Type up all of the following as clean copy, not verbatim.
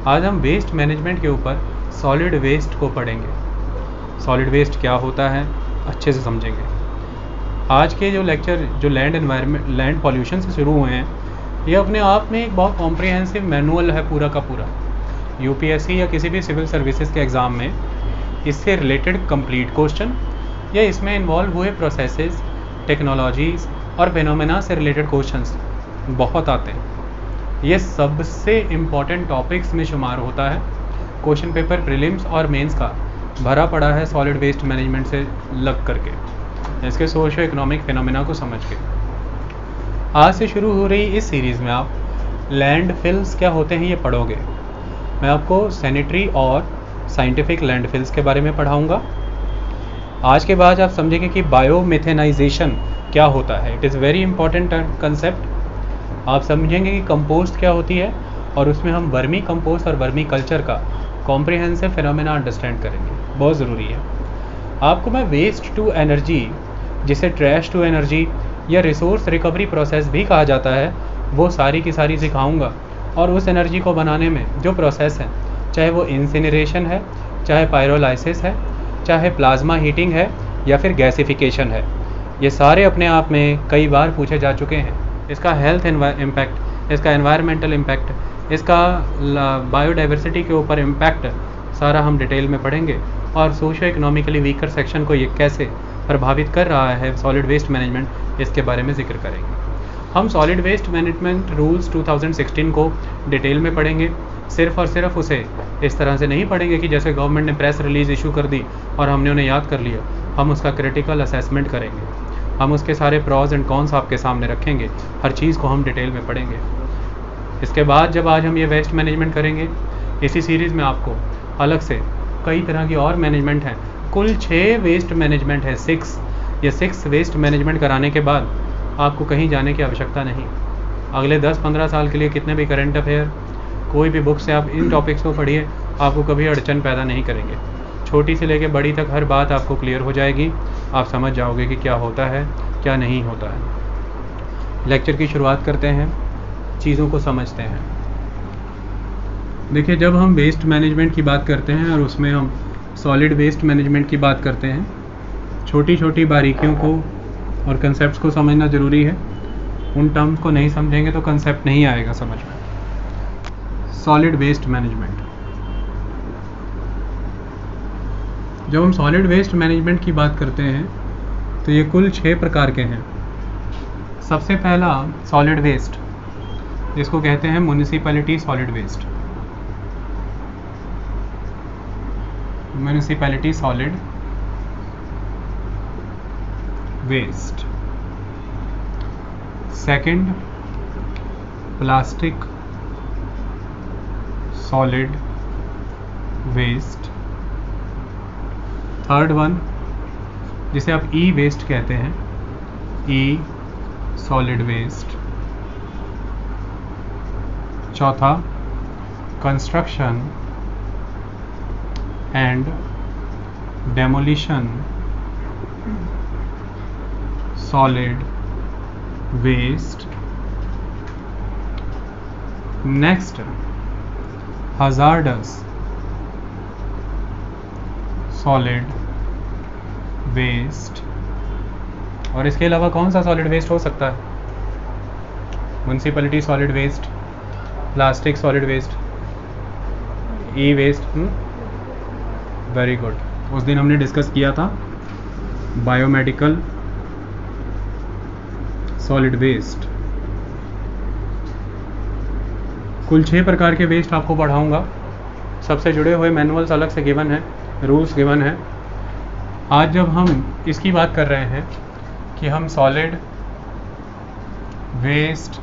आज हम waste management के ऊपर सॉलिड वेस्ट को पढ़ेंगे। सॉलिड वेस्ट क्या होता है अच्छे से समझेंगे। आज के जो लेक्चर जो लैंड पॉल्यूशन से शुरू हुए हैं, ये अपने आप में एक बहुत कॉम्प्रिहेंसिव मैनुअल है पूरा का पूरा। यूपीएससी या किसी भी सिविल सर्विसेज के एग्ज़ाम में इससे रिलेटेड कंप्लीट क्वेश्चन या इसमें इन्वॉल्व हुए प्रोसेसेस, टेक्नोलॉजीज़ और फेनोमेना से रिलेटेड क्वेश्चंस बहुत आते हैं। ये सबसे इम्पॉर्टेंट टॉपिक्स में शुमार होता है। क्वेश्चन पेपर प्रीलिम्स और मेंस का भरा पड़ा है सॉलिड वेस्ट मैनेजमेंट से लग करके, इसके सोशो इकोनॉमिक फेनोमेना को समझ के। आज से शुरू हो रही इस सीरीज़ में आप लैंडफिल्स क्या होते हैं ये पढ़ोगे। मैं आपको सैनिटरी और साइंटिफिक लैंडफिल्स के बारे में पढ़ाऊँगा। आज के बाद आप समझेंगे कि बायोमिथेनाइजेशन क्या होता है। It is very important concept. आप समझेंगे कि कंपोस्ट क्या होती है और उसमें हम वर्मी कंपोस्ट और वर्मी कल्चर का कॉम्प्रिहेंसिव फिनोमेना अंडरस्टैंड करेंगे, बहुत ज़रूरी है। आपको मैं वेस्ट टू एनर्जी, जिसे ट्रैश टू एनर्जी या रिसोर्स रिकवरी प्रोसेस भी कहा जाता है, वो सारी की सारी सिखाऊंगा। और उस एनर्जी को बनाने में जो प्रोसेस है, चाहे वो इंसिनरेशन है, चाहे पायरोलाइसिस है, चाहे प्लाज्मा हीटिंग है या फिर गैसिफिकेशन है, ये सारे अपने आप में कई बार पूछे जा चुके हैं। इसका हेल्थ इम्पैक्ट, इसका एनवायरमेंटल इम्पैक्ट, इसका बायोडाइवर्सिटी के ऊपर इम्पैक्ट सारा हम डिटेल में पढ़ेंगे। और सोशो इकोनॉमिकली वीकर सेक्शन को ये कैसे प्रभावित कर रहा है सॉलिड वेस्ट मैनेजमेंट, इसके बारे में जिक्र करेंगे। हम सॉलिड वेस्ट मैनेजमेंट रूल्स 2016 को डिटेल में पढ़ेंगे। सिर्फ और सिर्फ उसे इस तरह से नहीं पढ़ेंगे कि जैसे गवर्नमेंट ने प्रेस रिलीज़ इशू कर दी और हमने उन्हें याद कर लिया। हम उसका क्रिटिकल असेसमेंट करेंगे, हम उसके सारे प्रॉज एंड कॉन्स आपके सामने रखेंगे, हर चीज़ को हम डिटेल में पढ़ेंगे। इसके बाद जब आज हम ये वेस्ट मैनेजमेंट करेंगे, इसी सीरीज़ में आपको अलग से कई तरह की और मैनेजमेंट हैं। कुल 6 वेस्ट मैनेजमेंट है, 6। ये 6 वेस्ट मैनेजमेंट कराने के बाद आपको कहीं जाने की आवश्यकता नहीं। अगले 10-15 साल के लिए कितने भी करंट अफेयर, कोई भी बुक से आप इन टॉपिक्स को पढ़िए, आपको कभी अड़चन पैदा नहीं करेंगे। छोटी से लेकर बड़ी तक हर बात आपको क्लियर हो जाएगी। आप समझ जाओगे कि क्या होता है, क्या नहीं होता है। लेक्चर की शुरुआत करते हैं, चीज़ों को समझते हैं। देखिए, जब हम वेस्ट मैनेजमेंट की बात करते हैं और उसमें हम सॉलिड वेस्ट मैनेजमेंट की बात करते हैं, छोटी छोटी बारीकियों को और कंसेप्ट्स को समझना ज़रूरी है। उन टर्म्स को नहीं समझेंगे तो कंसेप्ट नहीं आएगा समझ में। सॉलिड वेस्ट मैनेजमेंट, जब हम सॉलिड वेस्ट मैनेजमेंट की बात करते हैं तो ये कुल 6 प्रकार के हैं। सबसे पहला सॉलिड वेस्ट, जिसको कहते हैं municipality solid waste. Municipality solid waste. Second, plastic solid waste. Third one, जिसे आप ई वेस्ट कहते हैं, ई सॉलिड वेस्ट। चौथा, construction and demolition solid waste. Next, hazardous solid waste. और इसके अलावा कौन सा सॉलिड वेस्ट हो सकता है? Municipality solid waste, plastic solid waste, E waste. Very good. उस दिन हमने डिस्कस किया था बायोमेडिकल सॉलिड वेस्ट। कुल 6 प्रकार के वेस्ट आपको पढ़ाऊंगा। सबसे जुड़े हुए मैनुअल्स अलग से गिवन है, रूल्स गिवन है। आज जब हम इसकी बात कर रहे हैं कि हम सॉलिड वेस्ट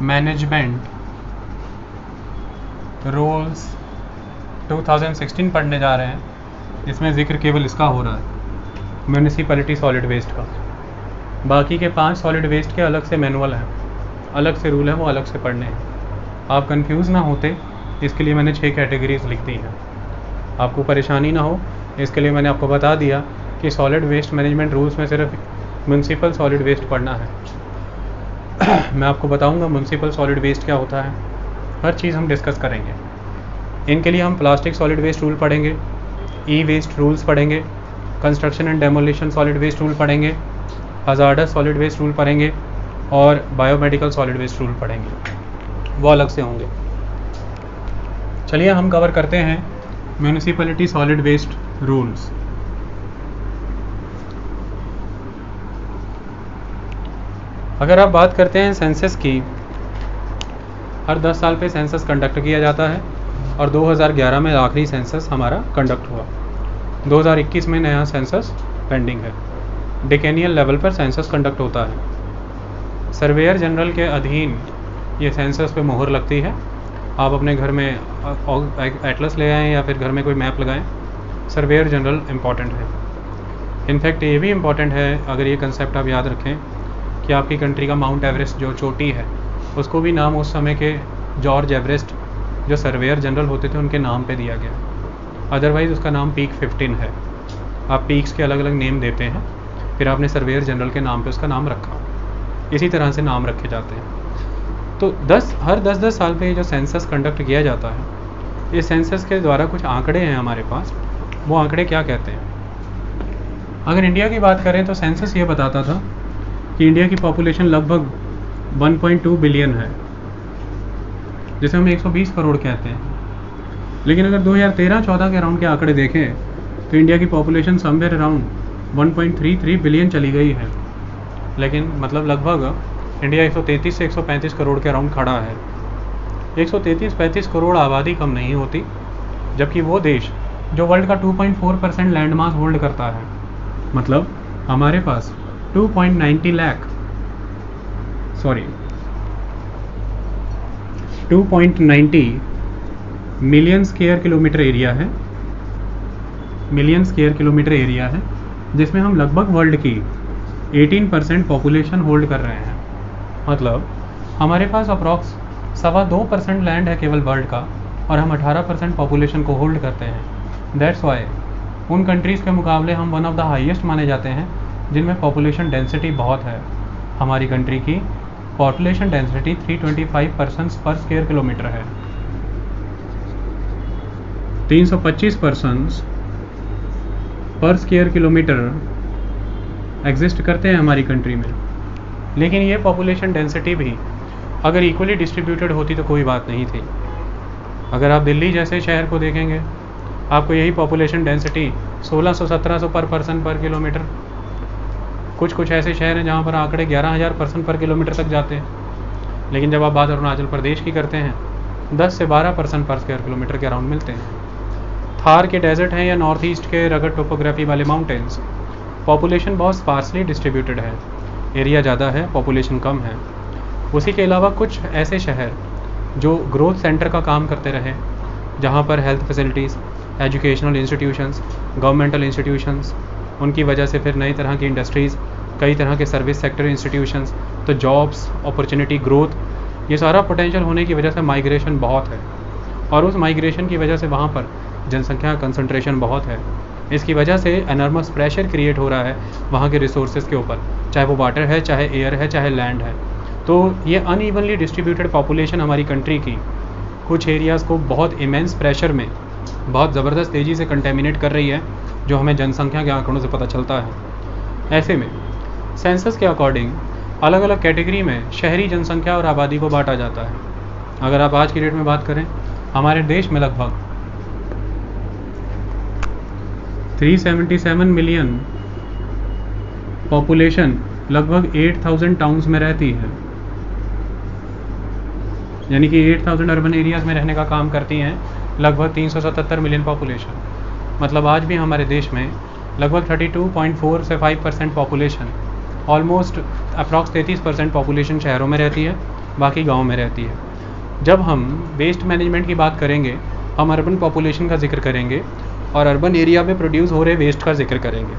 मैनेजमेंट रूल्स 2016 पढ़ने जा रहे हैं, इसमें जिक्र केवल इसका हो रहा है, म्युनिसिपैलिटी सॉलिड वेस्ट का। बाकी के 5 सॉलिड वेस्ट के अलग से मैनुअल हैं, अलग से रूल है, वो अलग से पढ़ने हैं। आप कंफ्यूज ना होते इसके लिए मैंने 6 कैटेगरीज लिख दी हैं। आपको परेशानी ना हो इसके लिए मैंने आपको बता दिया कि सॉलिड वेस्ट मैनेजमेंट रूल्स में सिर्फ म्युनिसिपल सॉलिड वेस्ट पढ़ना है। मैं आपको बताऊंगा म्युनिसिपल सॉलिड वेस्ट क्या होता है, हर चीज़ हम डिस्कस करेंगे। इनके लिए हम प्लास्टिक सॉलिड वेस्ट रूल पढ़ेंगे, ई वेस्ट रूल्स पढ़ेंगे, construction and demolition solid waste rule पढ़ेंगे, हजार्डस सॉलिड वेस्ट रूल पढ़ेंगे और बायोमेडिकल सॉलिड वेस्ट रूल पढ़ेंगे, वो अलग से होंगे। चलिए हम कवर करते हैं म्यूनिसिपैलिटी सॉलिड वेस्ट रूल्स। अगर आप बात करते हैं सेंसस की, हर 10 साल पे सेंसस कंडक्ट किया जाता है और 2011 में आखिरी सेंसस हमारा कंडक्ट हुआ। 2021 में नया सेंसस पेंडिंग है। डिकेनियल लेवल पर सेंसस कंडक्ट होता है। सर्वेयर जनरल के अधीन ये सेंसस पे मोहर लगती है। आप अपने घर में एटलस ले आएँ या फिर घर में कोई मैप लगाएं, सर्वेयर जनरल इम्पॉर्टेंट है। इनफैक्ट ये भी इम्पॉर्टेंट है, अगर ये कंसेप्ट आप याद रखें कि आपकी कंट्री का माउंट एवरेस्ट जो चोटी है उसको भी नाम उस समय के जॉर्ज एवरेस्ट जो सर्वेयर जनरल होते थे उनके नाम पे दिया गया। अदरवाइज़ उसका नाम पीक 15 है। आप पीक्स के अलग अलग नेम देते हैं, फिर आपने सर्वेयर जनरल के नाम पे उसका नाम रखा। इसी तरह से नाम रखे जाते हैं। तो हर 10-10 साल पे जो सेंसस कंडक्ट किया जाता है, इस सेंसस के द्वारा कुछ आंकड़े हैं हमारे पास। वो आंकड़े क्या कहते हैं? अगर इंडिया की बात करें तो सेंसस ये बताता था कि इंडिया की पॉपुलेशन लगभग 1.2 बिलियन है, जिसे हम 120 करोड़ कहते हैं। लेकिन अगर 2013-14 के अराउंड के आंकड़े देखें तो इंडिया की पॉपुलेशन समवेयर अराउंड 1.33 बिलियन चली गई है। लेकिन मतलब लगभग इंडिया 133 से 135 करोड़ के अराउंड खड़ा है। 133-35 करोड़ आबादी कम नहीं होती, जबकि वो देश जो वर्ल्ड का 2.4% लैंड मास होल्ड करता है, मतलब हमारे पास 2.90 मिलियन स्क्वायर किलोमीटर एरिया है, जिसमें हम लगभग वर्ल्ड की 18% पॉपुलेशन होल्ड कर रहे हैं। मतलब हमारे पास अप्रॉक्स 2.25% लैंड है केवल वर्ल्ड का, और हम 18% पॉपुलेशन को होल्ड करते हैं। दैट्स वाई उन कंट्रीज़ के मुकाबले हम वन ऑफ द हाईएस्ट माने जाते हैं जिनमें पॉपुलेशन डेंसिटी बहुत है। हमारी कंट्री की पॉपुलेशन डेंसिटी 325 पर्सन्स पर स्क्वायर किलोमीटर है। 325 पर्सन्स पर स्क्वायर किलोमीटर एग्जिस्ट करते हैं हमारी कंट्री में। लेकिन ये पॉपुलेशन डेंसिटी भी अगर इक्वली डिस्ट्रीब्यूटेड होती तो कोई बात नहीं थी। अगर आप दिल्ली जैसे शहर को देखेंगे, आपको यही पॉपुलेशन डेंसिटी 1600-1700 पर पर्सन पर किलोमीटर। कुछ ऐसे शहर हैं जहाँ पर आंकड़े 11,000 पर्सन पर किलोमीटर तक जाते हैं। लेकिन जब आप बात अरुणाचल प्रदेश की करते हैं, 10 से 12 पर्सन पर स्क्वायर किलोमीटर के अराउंड मिलते हैं। थार के डेजर्ट हैं या नॉर्थ ईस्ट के रगड टोपोग्राफी वाले माउंटेन्स, पॉपुलेशन बहुत स्पार्सली डिस्ट्रीब्यूटेड है, एरिया ज़्यादा है, पॉपुलेशन कम है। उसी के अलावा कुछ ऐसे शहर जो ग्रोथ सेंटर का काम करते रहे, जहाँ पर health facilities, educational institutions, governmental institutions, उनकी वजह से फिर नई तरह की इंडस्ट्रीज़, कई तरह के सर्विस सेक्टर इंस्टीट्यूशंस, तो जॉब्स, अपॉर्चुनिटी, ग्रोथ, ये सारा पोटेंशियल होने की वजह से माइग्रेशन बहुत है। और उस माइग्रेशन की वजह से वहाँ पर जनसंख्या कंसंट्रेशन बहुत है। इसकी वजह से एनर्मस प्रेशर क्रिएट हो रहा है वहाँ के रिसोर्सेज के ऊपर, चाहे वो वाटर है, चाहे एयर है, चाहे लैंड है। तो ये अनइवनली डिस्ट्रीब्यूटेड पॉपुलेशन हमारी कंट्री की कुछ एरियाज़ को बहुत इमेंस प्रेशर में बहुत ज़बरदस्त तेज़ी से कंटेमिनेट कर रही है, जो हमें जनसंख्या के आंकड़ों से पता चलता है। ऐसे में सेंसस के अकॉर्डिंग अलग अलग कैटेगरी में शहरी जनसंख्या और आबादी को बांटा जाता है। अगर आप आज की डेट में बात करें, हमारे देश में लगभग 377 मिलियन पॉपुलेशन लगभग 8,000 टाउन्स में रहती है, यानी कि 8,000 अर्बन एरियाज़ में रहने का काम करती हैं लगभग 377 मिलियन पॉपुलेशन। मतलब आज भी हमारे देश में लगभग 32.4 से 5% पॉपुलेशन, ऑलमोस्ट अप्रॉक्स 33% पॉपुलेशन शहरों में रहती है, बाकी गाँव में रहती है। जब हम वेस्ट मैनेजमेंट की बात करेंगे, हम अर्बन पॉपुलेशन का जिक्र करेंगे और अर्बन एरिया में प्रोड्यूस हो रहे वेस्ट का जिक्र करेंगे।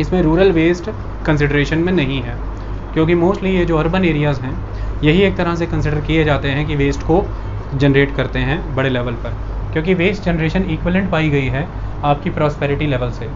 इसमें रूरल वेस्ट कंसिडरेशन में नहीं है, क्योंकि मोस्टली ये जो अर्बन एरियाज़ हैं यही एक तरह से कंसिडर किए जाते हैं कि वेस्ट को जनरेट करते हैं बड़े लेवल पर, क्योंकि वेस्ट जनरेशन इक्वलेंट पाई गई है आपकी प्रॉस्पेरिटी लेवल से,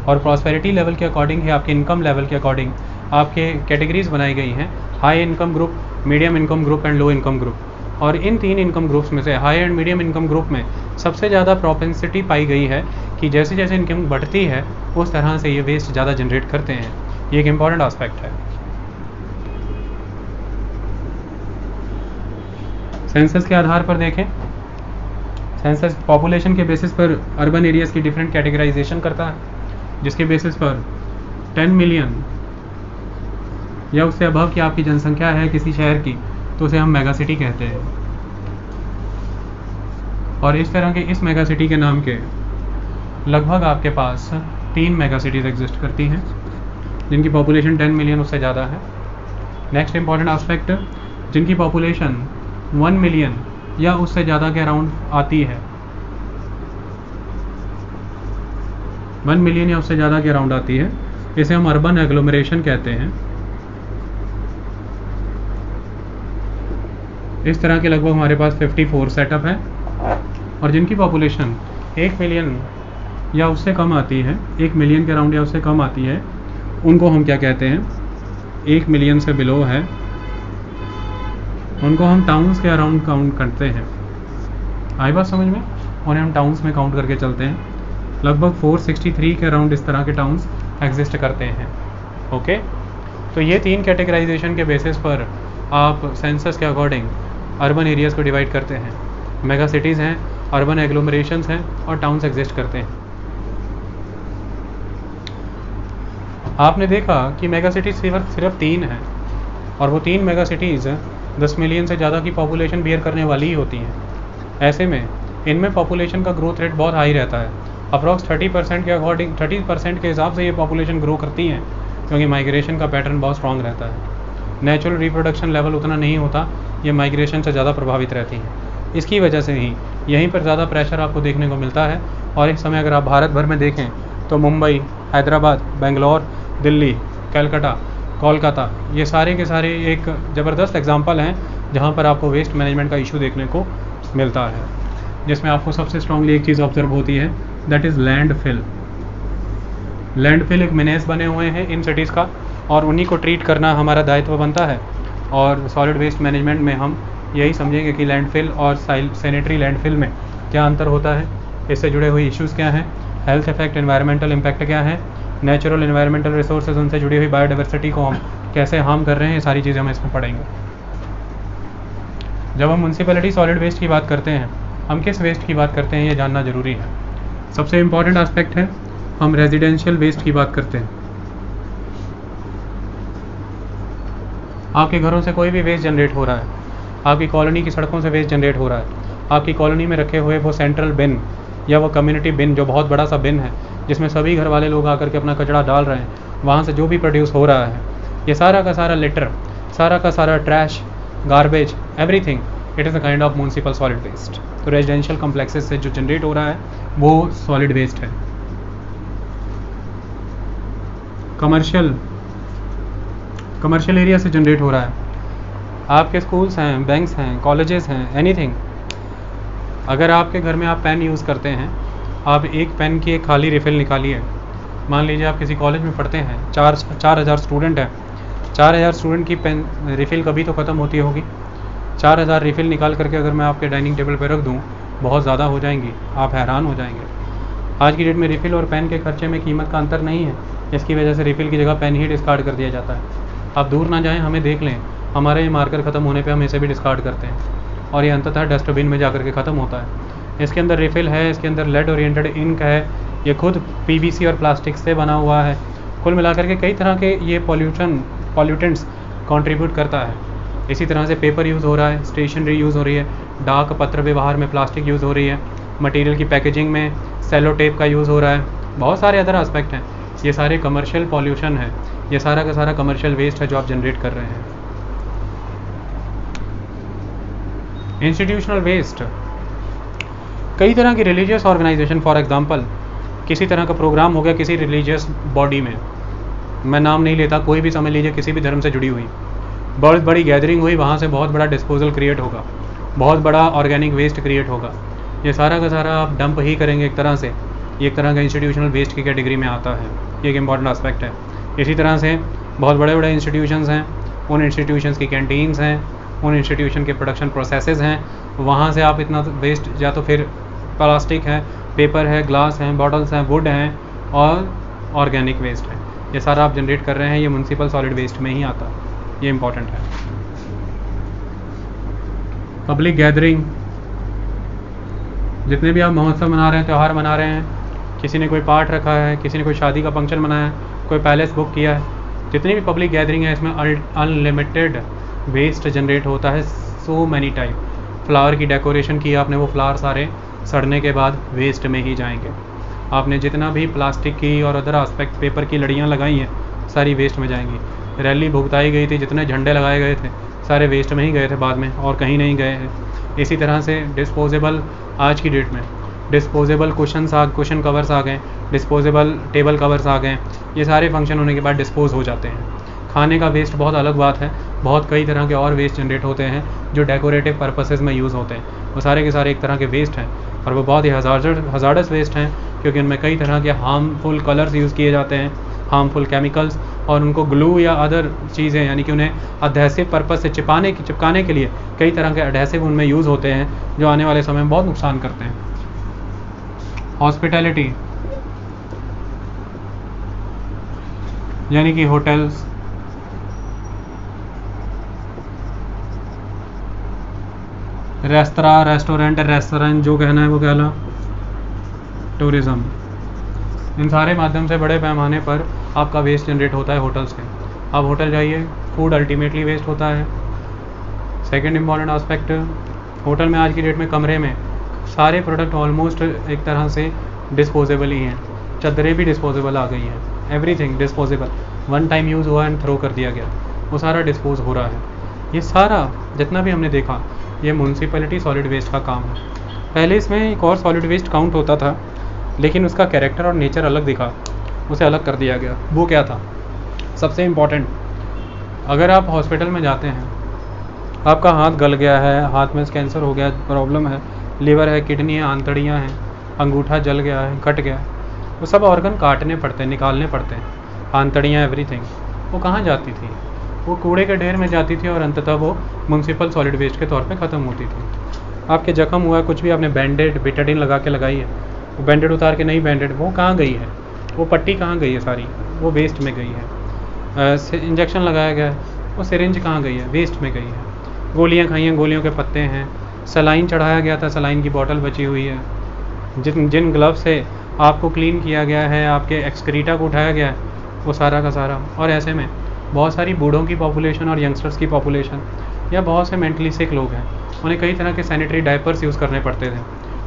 और प्रॉस्पेरिटी लेवल के अकॉर्डिंग है आपके इनकम लेवल के अकॉर्डिंग आपके कैटेगरीज बनाई गई हैं, high income group, medium income group and low income group. और इन 3 इनकम ग्रुप्स में से high and medium income group में सबसे ज़्यादा प्रोपेंसिटी पाई गई है कि जैसे जैसे इनकम बढ़ती है उस तरह से ये वेस्ट ज़्यादा जनरेट करते हैं। ये एक इम्पॉर्टेंट एस्पेक्ट है। सेंसस के आधार पर देखें, सेंसस पॉपुलेशन के बेसिस पर अर्बन एरियाज़ की डिफरेंट कैटेगराइजेशन करता है, जिसके बेसिस पर 10 मिलियन या उससे अबव की आपकी जनसंख्या है किसी शहर की तो उसे हम मेगा सिटी कहते हैं। और इस तरह के इस मेगा सिटी के नाम के लगभग आपके पास 3 मेगा सिटीज़ एग्जिस्ट करती हैं जिनकी पॉपुलेशन 10 मिलियन उससे ज़्यादा है। नेक्स्ट इंपॉर्टेंट एस्पेक्ट, जिनकी पॉपुलेशन 1 मिलियन या उससे ज़्यादा के अराउंड आती है, 1 मिलियन या उससे ज़्यादा के अराउंड आती है, इसे हम अर्बन एग्लोमरेशन कहते हैं। इस तरह के लगभग हमारे पास 54 सेटअप है। और जिनकी पॉपुलेशन 1 मिलियन या उससे कम आती है, 1 मिलियन के अराउंड या उससे कम आती है, उनको हम क्या कहते हैं, 1 मिलियन से बिलो है, उनको हम टाउन्स के अराउंड काउंट करते हैं। आई बात समझ में? उन्हें हम टाउन्स में काउंट करके चलते हैं। लगभग 463 के अराउंड इस तरह के टाउन्स एग्जिस्ट करते हैं। ओके, तो ये 3 कैटेगराइजेशन के बेसिस पर आप सेंसस के अकॉर्डिंग अर्बन एरियाज़ को डिवाइड करते हैं। मेगा सिटीज़ हैं, अर्बन एग्लोमरेशंस हैं और टाउन्स एग्जिस्ट करते हैं। आपने देखा कि मेगा सिटीज़ सिर्फ 3 हैं और वो 3 मेगा सिटीज़ 10 मिलियन से ज़्यादा की पॉपुलेशन बियर करने वाली ही होती हैं। ऐसे में इनमें पॉपुलेशन का ग्रोथ रेट बहुत हाई रहता है। अप्रॉक्स 30% के अकॉर्डिंग 30% के हिसाब से ये पॉपुलेशन ग्रो करती हैं, क्योंकि माइग्रेशन का पैटर्न बहुत स्ट्रॉन्ग रहता है। नेचुरल रिप्रोडक्शन लेवल उतना नहीं होता, ये माइग्रेशन से ज़्यादा प्रभावित रहती हैं। इसकी वजह से ही यहीं पर ज़्यादा प्रेशर आपको देखने को मिलता है। और इस समय अगर आप भारत भर में देखें तो मुंबई, हैदराबाद, बेंगलोर, दिल्ली, कलकत्ता, कोलकाता, ये सारे के सारे एक ज़बरदस्त एग्जांपल हैं जहाँ पर आपको वेस्ट मैनेजमेंट का इशू देखने को मिलता है, जिसमें आपको सबसे स्ट्रांगली एक चीज़ ऑब्जर्व होती है, दैट इज़ लैंडफिल। लैंडफिल एक मेनेस बने हुए हैं इन सिटीज़ का और उन्हीं को ट्रीट करना हमारा दायित्व बनता है। और सॉलिड वेस्ट मैनेजमेंट में हम यही समझेंगे कि लैंडफिल और सैनिटरी लैंडफिल में क्या अंतर होता है, इससे जुड़े हुए इश्यूज़ क्या हैं, हेल्थ इफेक्ट, एनवायरमेंटल इम्पैक्ट क्या है, नेचुरल एनवायरमेंटल रिसोर्सेज उनसे जुड़ी हुई बायोडाइवर्सिटी को हम कैसे हार्म कर रहे हैं, ये सारी चीज़ें हम इसमें पढ़ेंगे। जब हम म्यूनसिपैलिटी सॉलिड वेस्ट की बात करते हैं, हम किस वेस्ट की बात करते हैं ये जानना ज़रूरी है। सबसे इम्पॉर्टेंट एस्पेक्ट है, हम रेजिडेंशियल वेस्ट की बात करते हैं। आपके घरों से कोई भी वेस्ट जनरेट हो रहा है, आपकी कॉलोनी की सड़कों से वेस्ट जनरेट हो रहा है, आपकी कॉलोनी में रखे हुए वो सेंट्रल बिन या वो कम्युनिटी बिन जो बहुत बड़ा सा बिन है जिसमें सभी घर वाले लोग आकर के अपना कचरा डाल रहे हैं, वहाँ से जो भी प्रोड्यूस हो रहा है, ये सारा का सारा लिटर, सारा का सारा trash, garbage, everything, it is a kind of municipal solid waste. तो रेजिडेंशियल कॉम्प्लेक्सेस से जो जनरेट हो रहा है वो सॉलिड वेस्ट है। कमर्शियल एरिया से जनरेट हो रहा है, आपके स्कूल्स हैं, बैंक्स हैं, कॉलेजेस हैं, एनीथिंग। अगर आपके घर में आप पेन यूज़ करते हैं, आप एक पेन की एक खाली रिफ़िल निकालिए। मान लीजिए आप किसी कॉलेज में पढ़ते हैं, 4,000 स्टूडेंट हैं, 4,000 स्टूडेंट की पेन रिफ़िल कभी तो ख़त्म होती होगी। 4,000 रिफ़िल निकाल करके अगर मैं आपके डाइनिंग टेबल पर रख दूँ, बहुत ज़्यादा हो जाएंगी, आप हैरान हो जाएंगे। आज की डेट में रिफ़िल और पेन के खर्चे में कीमत का अंतर नहीं है, इसकी वजह से रिफ़िल की जगह पेन ही डिस्कार्ड कर दिया जाता है। आप दूर ना जाएं, हमें देख लें, हमारे ये मार्कर ख़त्म होने पे हम इसे भी डिस्कार्ड करते हैं और ये अंततः डस्टबिन में जाकर के ख़त्म होता है। इसके अंदर रिफ़िल है, इसके अंदर लेड ओरिएंटेड इंक है, ये खुद पीवीसी और प्लास्टिक से बना हुआ है। कुल मिलाकर के कई तरह के ये पॉल्यूटेंट्स कंट्रीब्यूट करता है। इसी तरह से पेपर यूज़ हो रहा है, स्टेशनरी यूज़ हो रही है, डाक पत्र व्यवहार में प्लास्टिक यूज़ हो रही है, मटेरियल की पैकेजिंग में सेलो टेप का यूज़ हो रहा है, बहुत सारे अदर एस्पेक्ट हैं। ये सारे कमर्शियल पॉल्यूशन है, ये सारा का सारा कमर्शियल वेस्ट है जो आप जनरेट कर रहे हैं। इंस्टीट्यूशनल वेस्ट, कई तरह की रिलीजियस ऑर्गेनाइजेशन, फॉर एग्जांपल किसी तरह का प्रोग्राम हो गया किसी रिलीजियस बॉडी में, मैं नाम नहीं लेता, कोई भी समझ लीजिए किसी भी धर्म से जुड़ी हुई बहुत बड़ी गैदरिंग हुई, वहाँ से बहुत बड़ा डिस्पोजल क्रिएट होगा, बहुत बड़ा ऑर्गेनिक वेस्ट क्रिएट होगा। ये सारा का सारा आप डंप ही करेंगे एक तरह से, ये एक तरह का इंस्टीट्यूशनल वेस्ट की कैटेगरी में आता है। ये एक इम्पॉर्टेंट एस्पेक्ट है। इसी तरह से बहुत बड़े बड़े इंस्टीट्यूशंस हैं, उन इंस्टीट्यूशंस की कैंटीन्स हैं, उन इंस्टीट्यूशन के प्रोडक्शन प्रोसेसेस हैं, वहाँ से आप इतना वेस्ट या तो फिर प्लास्टिक है, पेपर है, ग्लास हैं, बॉटल्स हैं, वुड हैं और ऑर्गेनिक वेस्ट है। ये सारा आप जनरेट कर रहे हैं, ये म्यूनसिपल सॉलिड वेस्ट में ही आता है, ये इंपॉर्टेंट है। पब्लिक गैदरिंग, जितने भी आप महोत्सव मना रहे हैं, त्यौहार मना रहे हैं, किसी ने कोई पाठ रखा है, किसी ने कोई शादी का फंक्शन मनाया है, कोई पैलेस बुक किया है, जितनी भी पब्लिक गैदरिंग है इसमें अनलिमिटेड वेस्ट जनरेट होता है, सो मैनी टाइप। फ्लावर की डेकोरेशन की आपने, वो फ्लावर सारे सड़ने के बाद वेस्ट में ही जाएंगे। आपने जितना भी प्लास्टिक की और अदर आस्पेक्ट पेपर की लड़ियाँ लगाई हैं, सारी वेस्ट में जाएंगी। रैली भुगताई गई थी, जितने झंडे लगाए गए थे सारे वेस्ट में ही गए थे बाद में, और कहीं नहीं गए हैं। इसी तरह से डिस्पोजेबल, आज की डेट में डिस्पोजेबल कुशन कवर्स आ गए, डिस्पोजेबल टेबल कवर्स आ गए, ये सारे फंक्शन होने के बाद डिस्पोज हो जाते हैं। खाने का वेस्ट बहुत अलग बात है, बहुत कई तरह के और वेस्ट जनरेट होते हैं जो डेकोरेटिव पर्पसेस में यूज़ होते हैं, वो सारे के सारे एक तरह के वेस्ट हैं और वो बहुत ही हज़ार्डस वेस्ट हैं, क्योंकि उनमें कई तरह के हार्मफुल कलर्स यूज़ किए जाते हैं, हार्मफुल केमिकल्स, और उनको ग्लू या अदर चीज़ें, यानी कि उन्हें अडहेसिव पर्पस से चिपकाने के लिए कई तरह के अडहेसिव उनमें यूज़ होते हैं जो आने वाले समय में बहुत नुकसान करते हैं। हॉस्पिटैलिटी, यानी कि होटल्स, रेस्टोरेंट जो कहना है वो कहना, टूरिज़्म, इन सारे माध्यम से बड़े पैमाने पर आपका वेस्ट जनरेट होता है होटल्स के। आप होटल जाइए, फूड अल्टीमेटली वेस्ट होता है। सेकंड इम्पॉर्टेंट आस्पेक्ट, होटल में आज की डेट में कमरे में सारे प्रोडक्ट ऑलमोस्ट एक तरह से डिस्पोजेबल ही हैं। चादरें भी डिस्पोजेबल आ गई हैं, everything disposable, one time use हुआ एंड थ्रो कर दिया गया, वो सारा डिस्पोज हो रहा है। ये सारा जितना भी हमने देखा, ये म्यूनसिपैलिटी सॉलिड वेस्ट का काम है। पहले इसमें एक और सॉलिड वेस्ट काउंट होता था, लेकिन उसका कैरेक्टर और नेचर अलग दिखा, उसे अलग कर दिया गया। वो क्या था? सबसे इम्पॉर्टेंट, अगर आप हॉस्पिटल में जाते हैं, आपका हाथ गल गया है, हाथ में कैंसर हो गया, प्रॉब्लम है, लीवर है, किडनी है, आंतड़ियाँ हैं, अंगूठा जल गया है, कट गया है, वो सब ऑर्गन काटने पड़ते हैं, निकालने पड़ते हैं, आंतड़ियाँ, एवरीथिंग। वो कहाँ जाती थी? वो कूड़े के ढेर में जाती थी और अंततः वो म्यूनसिपल सॉलिड वेस्ट के तौर पे ख़त्म होती थी। आपके जख्म हुआ है, कुछ भी आपने बैंडेड बिटाडिन लगा के लगाई है, वो बैंडेड उतार के नहीं बैंडेड, वो कहाँ गई है? वो पट्टी कहाँ गई है? सारी वो वेस्ट में गई है। इंजेक्शन लगाया गया है, वो सिरिंज कहाँ गई है? वेस्ट में गई है। गोलियाँ खाई हैं, गोलियों के पत्ते हैं, सलाइन चढ़ाया गया था, सलाइन की बोतल बची हुई है, जिन ग्लव से आपको क्लीन किया गया है, आपके एक्सक्रीटा को उठाया गया है, वो सारा का सारा। और ऐसे में बहुत सारी बूढ़ों की पॉपुलेशन और यंगस्टर्स की पॉपुलेशन, या बहुत से मेंटली सिक लोग हैं, उन्हें कई तरह के सैनिटरी डायपर्स यूज़ करने पड़ते थे,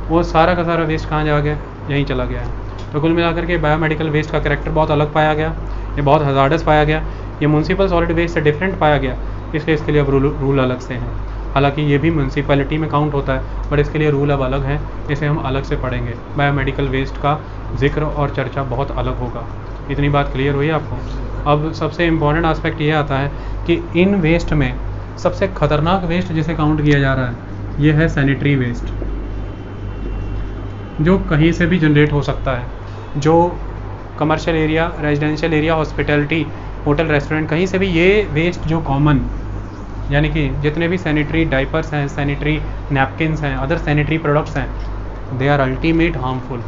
वो सारा का सारा वेस्ट कहाँ जा गया? यहीं चला गया है। तो कुल मिलाकर के बायोमेडिकल वेस्ट का कैरेक्टर बहुत अलग पाया गया, ये बहुत हज़ार्डस पाया गया, ये म्यूनसिपल सॉलिड वेस्ट से डिफरेंट पाया गया, इसलिए इसके लिए अब रूल अलग से हैं। हालांकि ये भी म्यूनसिपैलिटी में काउंट होता है, बट इसके लिए रूल अब अलग है, इसे हम अलग से पढ़ेंगे। बायोमेडिकल वेस्ट का जिक्र और चर्चा बहुत अलग होगा। इतनी बात क्लियर हुई आपको? अब सबसे इम्पॉर्टेंट आस्पेक्ट ये आता है कि इन वेस्ट में सबसे खतरनाक वेस्ट जिसे काउंट किया जा रहा है, ये है सैनिटरी वेस्ट, जो कहीं से भी जनरेट हो सकता है, जो commercial area, residential area, hospitality, hotel, restaurant, कहीं से भी ये वेस्ट जो कॉमन, यानी कि जितने भी सैनिटरी डाइपर्स हैं, सैनिटरी नैपकिन्स हैं, अदर सैनिटरी प्रोडक्ट्स हैं, they are ultimate harmful.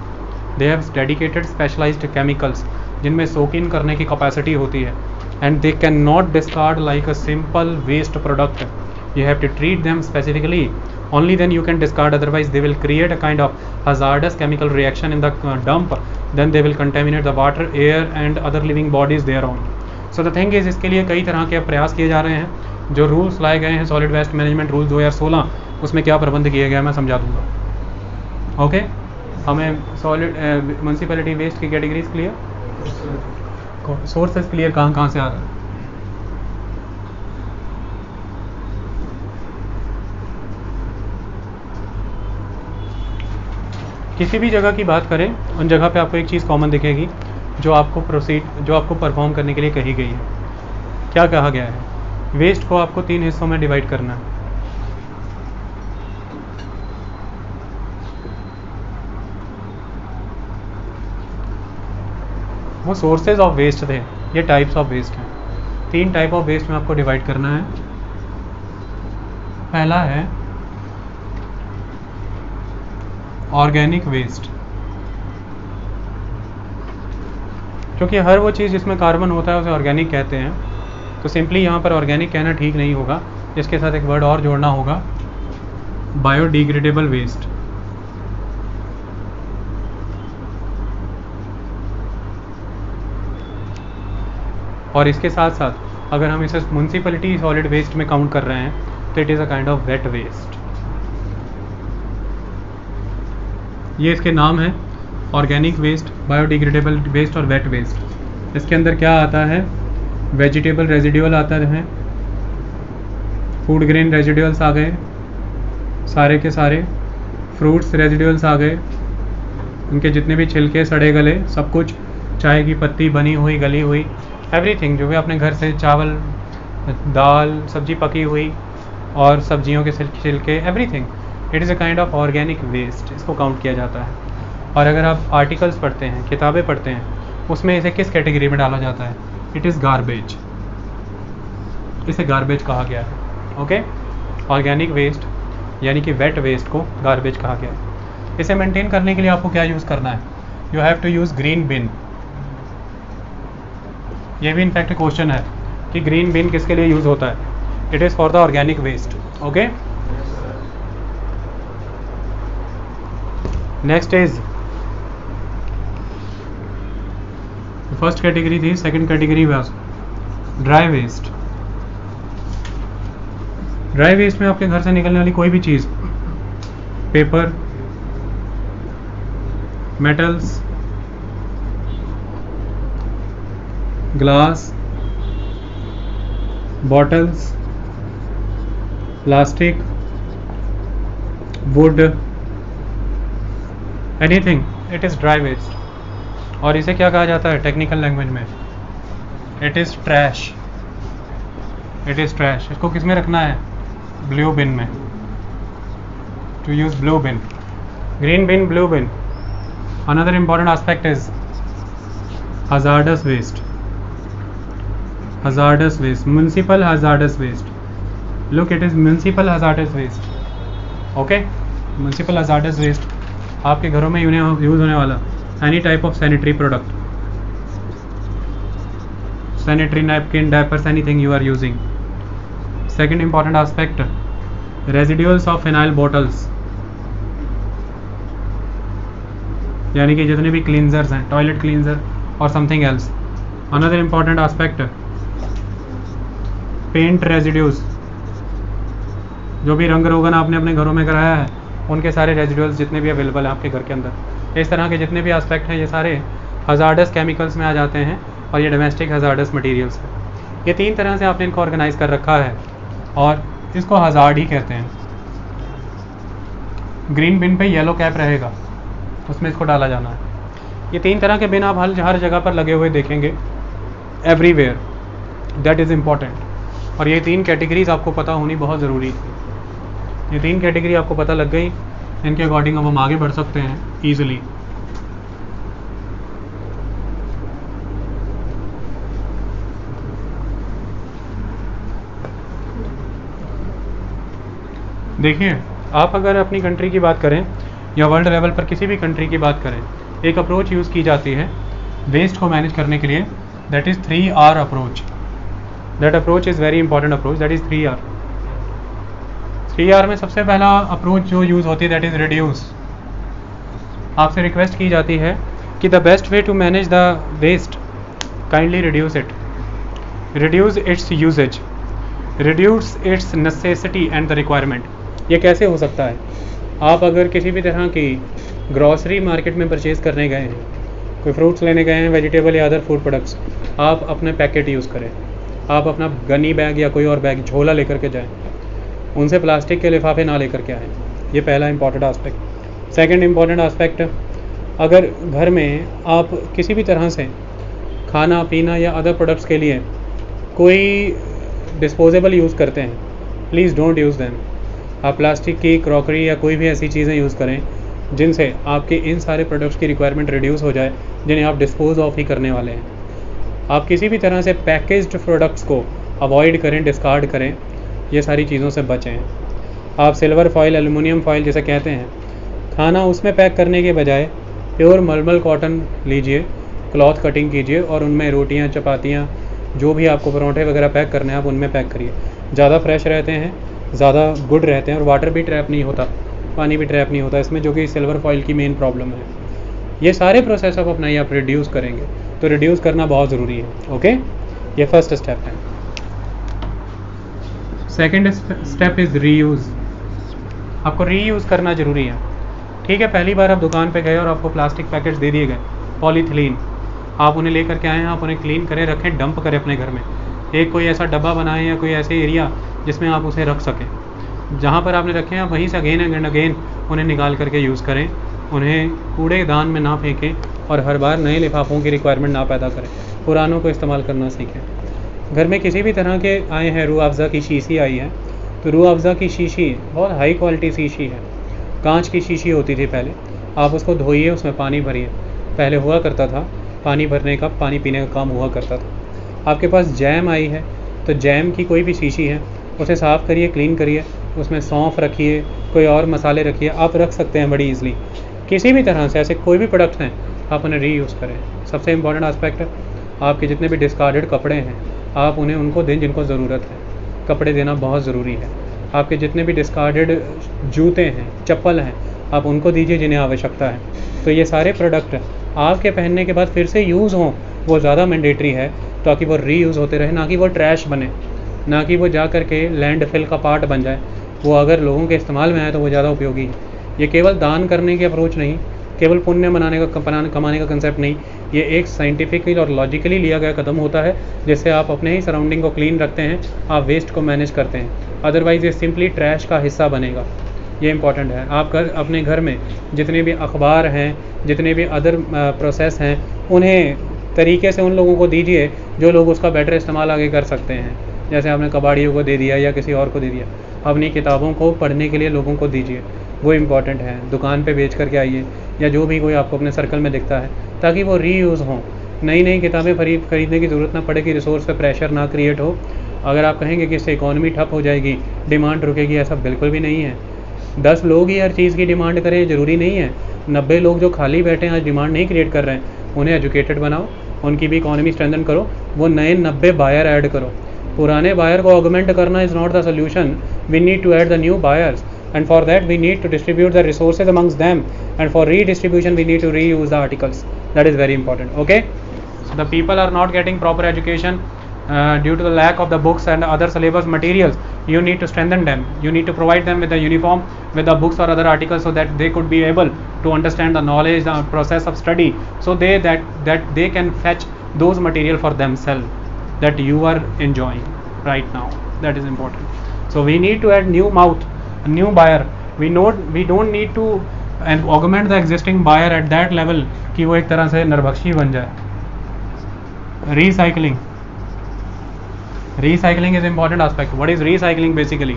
They have dedicated specialized chemicals जिनमें सोक इन करने की कैपेसिटी होती है, and they can not discard like a simple waste product. You have to treat them specifically, only then you can discard, otherwise they will create a kind of hazardous chemical reaction in the dump, then they will contaminate the water, air and other living bodies thereon. So the thing is, इसके लिए कई तरह के प्रयास किए जा रहे हैं। जो रूल्स लाए गए हैं, सॉलिड वेस्ट मैनेजमेंट रूल 2016, उसमें क्या प्रबंध किए गए मैं समझा दूंगा। ओके, हमें सॉलिड म्यूनसिपैलिटी वेस्ट की कैटेगरीज क्लियर, सोर्सेज क्लियर, कहाँ से आ रहा है। किसी भी जगह की बात करें, उन जगह पे आपको एक चीज़ कॉमन दिखेगी जो आपको परफॉर्म करने के लिए कही गई है। क्या कहा गया है? वेस्ट को आपको 3 हिस्सों में डिवाइड करना है। वो सोर्सेज ऑफ वेस्ट थे, ये टाइप्स ऑफ वेस्ट हैं। 3 टाइप ऑफ वेस्ट में आपको डिवाइड करना है। पहला है ऑर्गेनिक वेस्ट, क्योंकि हर वो चीज़ जिसमें कार्बन होता है उसे ऑर्गेनिक कहते हैं, तो सिंपली यहाँ पर ऑर्गेनिक कहना ठीक नहीं होगा, इसके साथ एक वर्ड और जोड़ना होगा, बायोडिग्रेडेबल वेस्ट। और इसके साथ साथ अगर हम इसे म्युनिसिपैलिटी सॉलिड वेस्ट में काउंट कर रहे हैं तो it is a kind of wet waste. ये इसके नाम है, ऑर्गेनिक वेस्ट, बायोडिग्रेडेबल वेस्ट और वेट वेस्ट। इसके अंदर क्या आता है, वेजिटेबल रेजिडुअल आता है, फूड ग्रेन रेजिडुअल्स आ गए सारे के सारे, फ्रूट्स रेजिडुअल्स आ गए, उनके जितने भी छिलके सड़े गले सब कुछ, चाय की पत्ती बनी हुई गली हुई, एवरीथिंग जो भी अपने घर से चावल दाल सब्जी पकी हुई और सब्जियों के छिलके, everything it is a kind of organic waste, इसको काउंट किया जाता है। और अगर आप आर्टिकल्स पढ़ते हैं, किताबें पढ़ते हैं, उसमें इसे किस कैटेगरी में डाला जाता है, इट इज़ गार्बेज, इसे गार्बेज कहा गया है। ओके, ऑर्गेनिक वेस्ट यानी कि वेट वेस्ट को गार्बेज कहा गया है। इसे मेंटेन करने के लिए आपको क्या यूज़ करना है, you have to use green bin. ये भी इनफैक्ट क्वेश्चन है कि ग्रीन बिन किसके लिए यूज़ होता है, it is for the organic waste. Okay, next is first category थी, second category was dry waste. Dry waste में आपके घर से निकलने वाली कोई भी चीज़, paper, metals, glass, bottles, plastic, wood, anything, it is dry waste. और इसे क्या कहा जाता है टेक्निकल लैंग्वेज में, it is trash, it is trash. इसको किस में रखना है, ब्लू बिन में, to use blue bin, green bin, blue bin. Another important aspect is hazardous waste, hazardous waste, municipal hazardous waste. Look, it is municipal hazardous waste. Okay, municipal hazardous waste आपके घरों में use होने वाला any type of sanitary product, sanitary napkin, diapers, anything you are using. Second important aspect, residuals of phenyl bottles, यानी कि जितने भी cleansers हैं, टॉयलेट क्लींजर और something else. Another important aspect, paint residues, जो भी रंग रोगन आपने अपने घरों में कराया है उनके सारे रेजिडुअल्स जितने भी अवेलेबल हैं आपके घर के अंदर। इस तरह के जितने भी आस्पेक्ट हैं ये सारे हजार्डस केमिकल्स में आ जाते हैं और ये डोमेस्टिक हजार्डस मटेरियल्स हैं। ये तीन तरह से आपने इनको ऑर्गेनाइज कर रखा है और इसको हजार्ड ही कहते हैं। ग्रीन बिन पे येलो कैप रहेगा, उसमें इसको डाला जाना है। ये तीन तरह के बिन आप हर जगह पर लगे हुए देखेंगे, एवरीवेयर, दैट इज़ इम्पॉर्टेंट। और ये तीन कैटेगरीज आपको पता होनी बहुत ज़रूरी थी। ये तीन कैटेगरी आपको पता लग गई, इनके अकॉर्डिंग अब हम आगे बढ़ सकते हैं ईजिली। देखिए, आप अगर अपनी कंट्री की बात करें या वर्ल्ड लेवल पर किसी भी कंट्री की बात करें, एक अप्रोच यूज़ की जाती है वेस्ट को मैनेज करने के लिए, that is 3R approach. That approach is very important approach, that is 3R। 3R में सबसे पहला अप्रोच जो यूज़ होती है दैट इज़ रिड्यूस। आपसे रिक्वेस्ट की जाती है कि the best way to manage the waste, kindly reduce it, reduce its usages, reduce its necessity and the requirement. ये कैसे हो सकता है? आप अगर किसी भी तरह की ग्रॉसरी मार्केट में परचेज़ करने गए हैं, कोई फ्रूट्स लेने गए हैं, वेजिटेबल या अदर फूड प्रोडक्ट्स, आप अपने पैकेट यूज़ करें। आप अपना गनी बैग या कोई और बैग, झोला लेकर के जाएं, उनसे प्लास्टिक के लिफाफे ना लेकर के आएँ। ये पहला important aspect. Second important aspect, अगर घर में आप किसी भी तरह से खाना पीना या अदर प्रोडक्ट्स के लिए कोई डिस्पोजेबल यूज़ करते हैं, प्लीज़ डोंट यूज़ दैम। आप प्लास्टिक की क्रॉकरी या कोई भी ऐसी चीज़ें यूज़ करें जिनसे आपके इन सारे प्रोडक्ट्स की रिक्वायरमेंट रिड्यूस हो जाए, जिन्हें आप डिस्पोज ऑफ ही करने वाले हैं। आप किसी भी तरह से पैकेज्ड प्रोडक्ट्स को अवॉइड करें, डिस्कार्ड करें, ये सारी चीज़ों से बचें। आप सिल्वर फॉइल, एलुमिनियम फॉइल जिसे कहते हैं, खाना उसमें पैक करने के बजाय प्योर मलमल कॉटन लीजिए, क्लॉथ कटिंग कीजिए और उनमें रोटियां, चपातियां, जो भी आपको परोठे वगैरह पैक करने हैं आप उनमें पैक करिए। ज़्यादा फ्रेश रहते हैं, ज़्यादा गुड रहते हैं और वाटर भी ट्रैप नहीं होता, पानी भी ट्रैप नहीं होता इसमें, जो कि सिल्वर फॉइल की मेन प्रॉब्लम है। ये सारे प्रोसेस आप अपनाइए, आप रिड्यूस करेंगे तो रिड्यूस करना बहुत ज़रूरी है। ओके, ये फर्स्ट स्टेप है। Second step is reuse. आपको रीयूज़ करना ज़रूरी है। ठीक है, पहली बार आप दुकान पे गए और आपको प्लास्टिक पैकेट्स दे दिए गए, पॉलीथिलीन, आप उन्हें लेकर के आए हैं, आप उन्हें क्लीन करें, रखें, डंप करें अपने घर में। एक कोई ऐसा डब्बा बनाएं या कोई ऐसे एरिया जिसमें आप उसे रख सकें। जहाँ पर आपने रखे हैं आप वहीं से अगेन एंड अगेन उन्हें निकाल करके यूज़ करें, उन्हें कूड़ेदान में ना फेंकें और हर बार नए लिफाफों की रिक्वायरमेंट ना पैदा करें, पुरानों को इस्तेमाल करना सीखें। घर में किसी भी तरह के आए हैं, रूह अफ़ज़ा की शीशी आई है, तो रूह अफ़ज़ा की शीशी बहुत हाई क्वालिटी शीशी है, कांच की शीशी होती थी पहले, आप उसको धोइए, उसमें पानी भरिए। पहले हुआ करता था पानी भरने का, पानी पीने का काम हुआ करता था। आपके पास जैम आई है, तो जैम की कोई भी शीशी है उसे साफ़ करिए, क्लीन करिए, उसमें सौंफ रखिए, कोई और मसाले रखिए, आप रख सकते हैं बड़ी ईज़िली। किसी भी तरह से ऐसे कोई भी प्रोडक्ट्स हैं आप उन्हें रीयूज़ करें। सबसे इम्पॉर्टेंट आस्पेक्ट है आपके जितने भी डिस्कार्डेड कपड़े हैं आप उन्हें उनको दें जिनको ज़रूरत है, कपड़े देना बहुत ज़रूरी है। आपके जितने भी डिस्कार्डेड जूते हैं, चप्पल हैं, आप उनको दीजिए जिन्हें आवश्यकता है। तो ये सारे प्रोडक्ट आपके पहनने के बाद फिर से यूज़ हों, वो ज़्यादा मैंडेटरी है, ताकि वो रीयूज़ होते रहे, ना कि वो ट्रैश बने, ना कि वो जा कर के लैंडफिल का पार्ट बन जाए। वो अगर लोगों के इस्तेमाल में आए तो वो ज़्यादा उपयोगी है। ये केवल दान करने की अप्रोच नहीं, केवल पुण्य कमाने का कंसेप्ट नहीं, ये एक साइंटिफिकली और लॉजिकली लिया गया कदम होता है, जिससे आप अपने ही सराउंडिंग को क्लीन रखते हैं, आप वेस्ट को मैनेज करते हैं। अदरवाइज़ ये सिंपली ट्रैश का हिस्सा बनेगा। ये इंपॉर्टेंट है। आप अपने घर में जितने भी अखबार हैं, जितने भी अदर प्रोसेस हैं, उन्हें तरीके से उन लोगों को दीजिए जो लोग उसका बेटर इस्तेमाल आगे कर सकते हैं। जैसे आपने कबाड़ियों को दे दिया या किसी और को दे दिया, अपनी किताबों को पढ़ने के लिए लोगों को दीजिए, वो इम्पॉर्टेंट है। दुकान पे बेच करके आइए या जो भी कोई आपको अपने सर्कल में दिखता है, ताकि वो रीयूज़ हों। नई नई किताबें खरीदने की ज़रूरत ना पड़े, कि रिसोर्स पे प्रेशर ना क्रिएट हो। अगर आप कहेंगे कि इससे इकॉनमी ठप हो जाएगी, डिमांड रुकेगी, ऐसा बिल्कुल भी नहीं है। 10 लोग ही हर चीज़ की डिमांड करें ज़रूरी नहीं है। 90 लोग जो खाली बैठे हैं, आज डिमांड नहीं क्रिएट कर रहे हैं, उन्हें एजुकेटेड बनाओ, उनकी भी इकॉनमी स्ट्रेंथन करो, वो नए 90 बायर ऐड करो। पुराने बायर को ऑगमेंट करना is not the solution, we need to add the new buyers, and for that we need to distribute the resources amongst them, and for redistribution we need to reuse the articles. That is very important. Okay, so the people are not getting proper education due to the lack of the books and other syllabus materials. You need to strengthen them, you need to provide them with the uniform, with the books or other articles, so that they could be able to understand the knowledge, the process of study, so that they can fetch those material for themselves that you are enjoying right now. That is important. So we need to add new mouth, new buyer. We don't need to and augment the existing buyer at that level कि वो एक तरह से नरभक्षी बन जाए। Recycling is important aspect. What is recycling basically?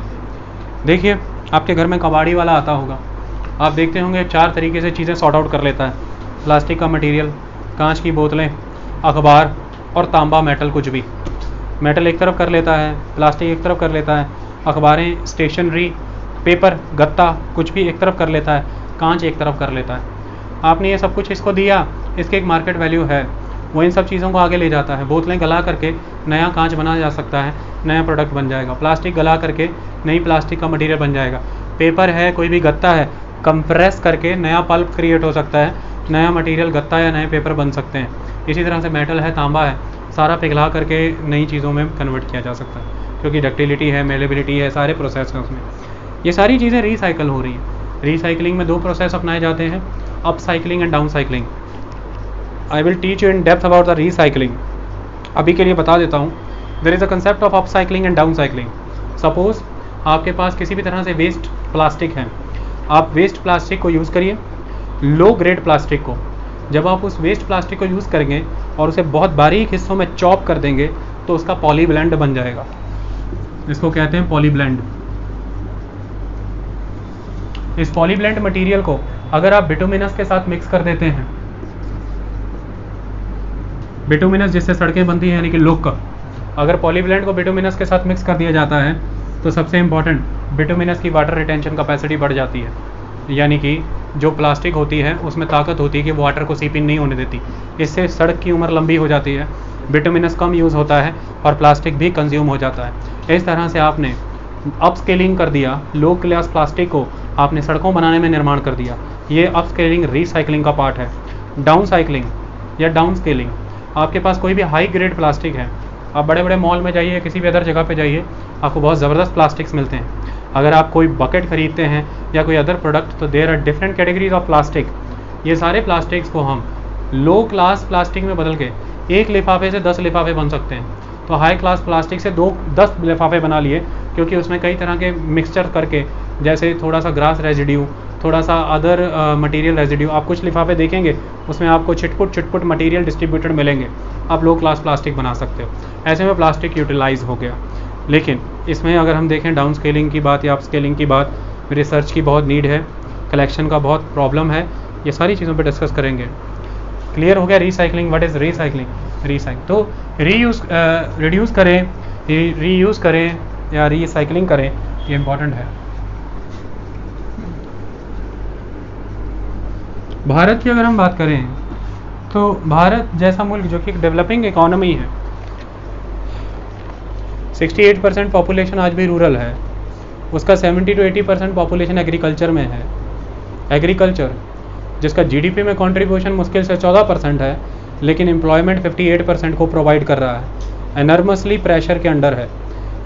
देखिए, आपके घर में कबाड़ी वाला आता होगा, आप देखते होंगे 4 तरीके से चीज़ें सॉर्ट आउट कर लेता है। प्लास्टिक का मटेरियल, कांच की बोतलें, अखबार और तांबा मेटल, कुछ भी। मेटल एक तरफ कर लेता है, प्लास्टिक एक तरफ कर लेता है, अखबारें, स्टेशनरी, पेपर, गत्ता, कुछ भी एक तरफ कर लेता है, कांच एक तरफ कर लेता है। आपने ये सब कुछ इसको दिया, इसके एक मार्केट वैल्यू है, वो इन सब चीज़ों को आगे ले जाता है। बोतलें गला करके नया कांच बनाया जा सकता है, नया प्रोडक्ट बन जाएगा। प्लास्टिक गला करके नई प्लास्टिक का मटेरियल बन जाएगा। पेपर है, कोई भी गत्ता है, कंप्रेस करके नया पल्प क्रिएट हो सकता है, नया मटेरियल गत्ता या नए पेपर बन सकते हैं। इसी तरह से मेटल है, तांबा है, सारा पिघला करके नई चीज़ों में कन्वर्ट किया जा सकता है, क्योंकि डक्टिलिटी है, मेलेबिलिटी है, सारे प्रोसेस हैं उसमें। ये सारी चीज़ें रिसाइकल हो रही हैं। रिसाइकलिंग में 2 प्रोसेस अपनाए जाते हैं, upcycling and downcycling. I will teach you in depth about the recycling. अभी के लिए बता देता हूँ, there is a concept of upcycling and downcycling. Suppose आपके पास किसी भी तरह से वेस्ट प्लास्टिक है, आप वेस्ट प्लास्टिक को यूज़ करिए, लो ग्रेड प्लास्टिक को। जब आप उस वेस्ट प्लास्टिक को यूज़ करेंगे और उसे बहुत बारीक हिस्सों में चॉप कर देंगे तो उसका पॉलीब्लेंड बन जाएगा। इसको कहते हैं पॉलीब्लेंड। इस पॉलीब्लेंड मटेरियल को अगर आप बिटुमिनस के साथ मिक्स कर देते हैं, बिटुमिनस जिससे सड़कें बनती हैं यानी कि लोक, अगर पॉलीब्लेंड को बिटुमिनस के साथ मिक्स कर दिया जाता है तो सबसे इम्पॉर्टेंट बिटुमिनस की वाटर रिटेंशन कैपेसिटी बढ़ जाती है। यानी कि जो प्लास्टिक होती है उसमें ताकत होती है कि वाटर को सीप इन नहीं होने देती, इससे सड़क की उम्र लंबी हो जाती है, विटामिनस कम यूज़ होता है और प्लास्टिक भी कंज्यूम हो जाता है। इस तरह से आपने अपस्केलिंग कर दिया, लो क्लास प्लास्टिक को आपने सड़कों बनाने में निर्माण कर दिया। ये अपस्केलिंग रिसाइकलिंग का पार्ट है। डाउन साइक्लिंग या डाउन स्केलिंग, आपके पास कोई भी हाई ग्रेड प्लास्टिक है, आप बड़े बड़े मॉल में जाइए, किसी भी अदर जगह पे जाइए, आपको बहुत ज़बरदस्त प्लास्टिक्स मिलते हैं। अगर आप कोई बकेट खरीदते हैं या कोई अदर प्रोडक्ट, तो there are different categories of plastic. ये सारे प्लास्टिक्स को हम लो क्लास प्लास्टिक में बदल के एक लिफाफे से 10 लिफाफे बन सकते हैं। तो हाई क्लास प्लास्टिक से 10 लिफाफे बना लिए, क्योंकि उसमें कई तरह के मिक्सचर करके, जैसे थोड़ा सा ग्रास रेजिड्यू, थोड़ा सा अदर मटेरियल रेजिड्यू, आप कुछ लिफाफे देखेंगे उसमें आपको छिटपुट मटेरियल डिस्ट्रीब्यूटेड मिलेंगे, आप लो क्लास प्लास्टिक बना सकते हो। ऐसे में प्लास्टिक यूटिलाइज हो गया। लेकिन इसमें अगर हम देखें डाउन स्केलिंग की बात या अप स्केलिंग की बात, रिसर्च की बहुत नीड है, कलेक्शन का बहुत प्रॉब्लम है, ये सारी चीज़ों पर डिस्कस करेंगे। क्लियर हो गया रिसाइकलिंग, व्हाट इज़ रिसाइकलिंग? तो रिड्यूस करें, रीयूज़ करें या रिसाइकलिंग करें, ये इम्पॉर्टेंट है। भारत की अगर हम बात करें तो भारत जैसा मुल्क जो कि एक डेवलपिंग इकोनॉमी है, 68% पॉपुलेशन आज भी रूरल है, उसका 70 to 80% पॉपुलेशन एग्रीकल्चर में है। एग्रीकल्चर जिसका जीडीपी में कंट्रीब्यूशन मुश्किल से 14% है, लेकिन एम्प्लॉयमेंट 58% को प्रोवाइड कर रहा है, एनर्मसली प्रेशर के अंडर है।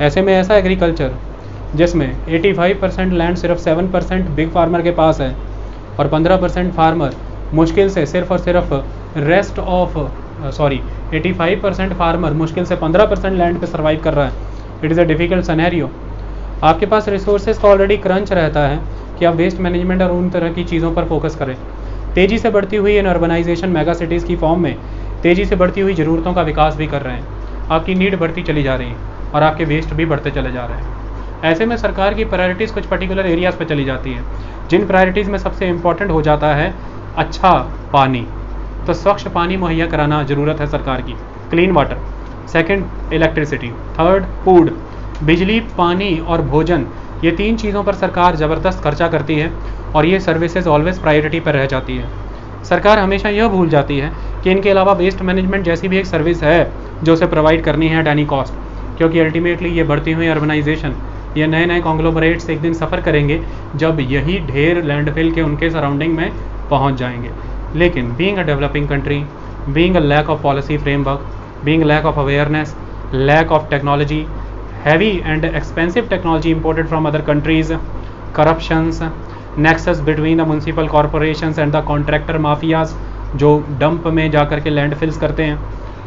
ऐसे में ऐसा एग्रीकल्चर जिसमें 85% लैंड सिर्फ 7% बिग फार्मर के पास है और 15% फार्मर मुश्किल से सिर्फ और सिर्फ 85% फार्मर मुश्किल से 15% लैंड पे सर्वाइव कर रहा है। It is a difficult scenario. आपके पास रिसोर्सेज का ऑलरेडी क्रंच रहता है कि आप वेस्ट मैनेजमेंट और उन तरह की चीज़ों पर फोकस करें। तेज़ी से बढ़ती हुई इन अर्बनाइजेशन मेगा सिटीज़ की फॉर्म में तेज़ी से बढ़ती हुई ज़रूरतों का विकास भी कर रहे हैं, आपकी नीड बढ़ती चली जा रही है और आपके वेस्ट भी बढ़ते चले जा रहे हैं। ऐसे में सरकार की प्रायोरिटीज़ कुछ पर्टिकुलर एरियाज़ पर चली जाती हैं, जिन प्रायोरिटीज़ में सबसे इम्पॉर्टेंट हो जाता है अच्छा पानी। तो स्वच्छ पानी मुहैया कराना ज़रूरत है सरकार की, clean water. Second electricity, third food, बिजली, पानी और भोजन, ये 3 चीज़ों पर सरकार ज़बरदस्त खर्चा करती है और ये सर्विसेज ऑलवेज़ प्रायोरिटी पर रह जाती है। सरकार हमेशा यह भूल जाती है कि इनके अलावा वेस्ट मैनेजमेंट जैसी भी एक सर्विस है जो उसे प्रोवाइड करनी है एट एनी कॉस्ट, क्योंकि अल्टीमेटली ये बढ़ती हुई अर्बनाइजेशन, ये नए नए कॉन्ग्लोमरेट्स एक दिन सफ़र करेंगे जब यही ढेर लैंडफिल के उनके सराउंडिंग में पहुंच जाएंगे। लेकिन being a developing country, being a lack of policy framework, being lack of awareness, lack of technology, heavy and expensive technology imported from other countries, corruptions, nexus between the municipal corporations and the contractor mafias जो dump में जाकर के landfills करते हैं।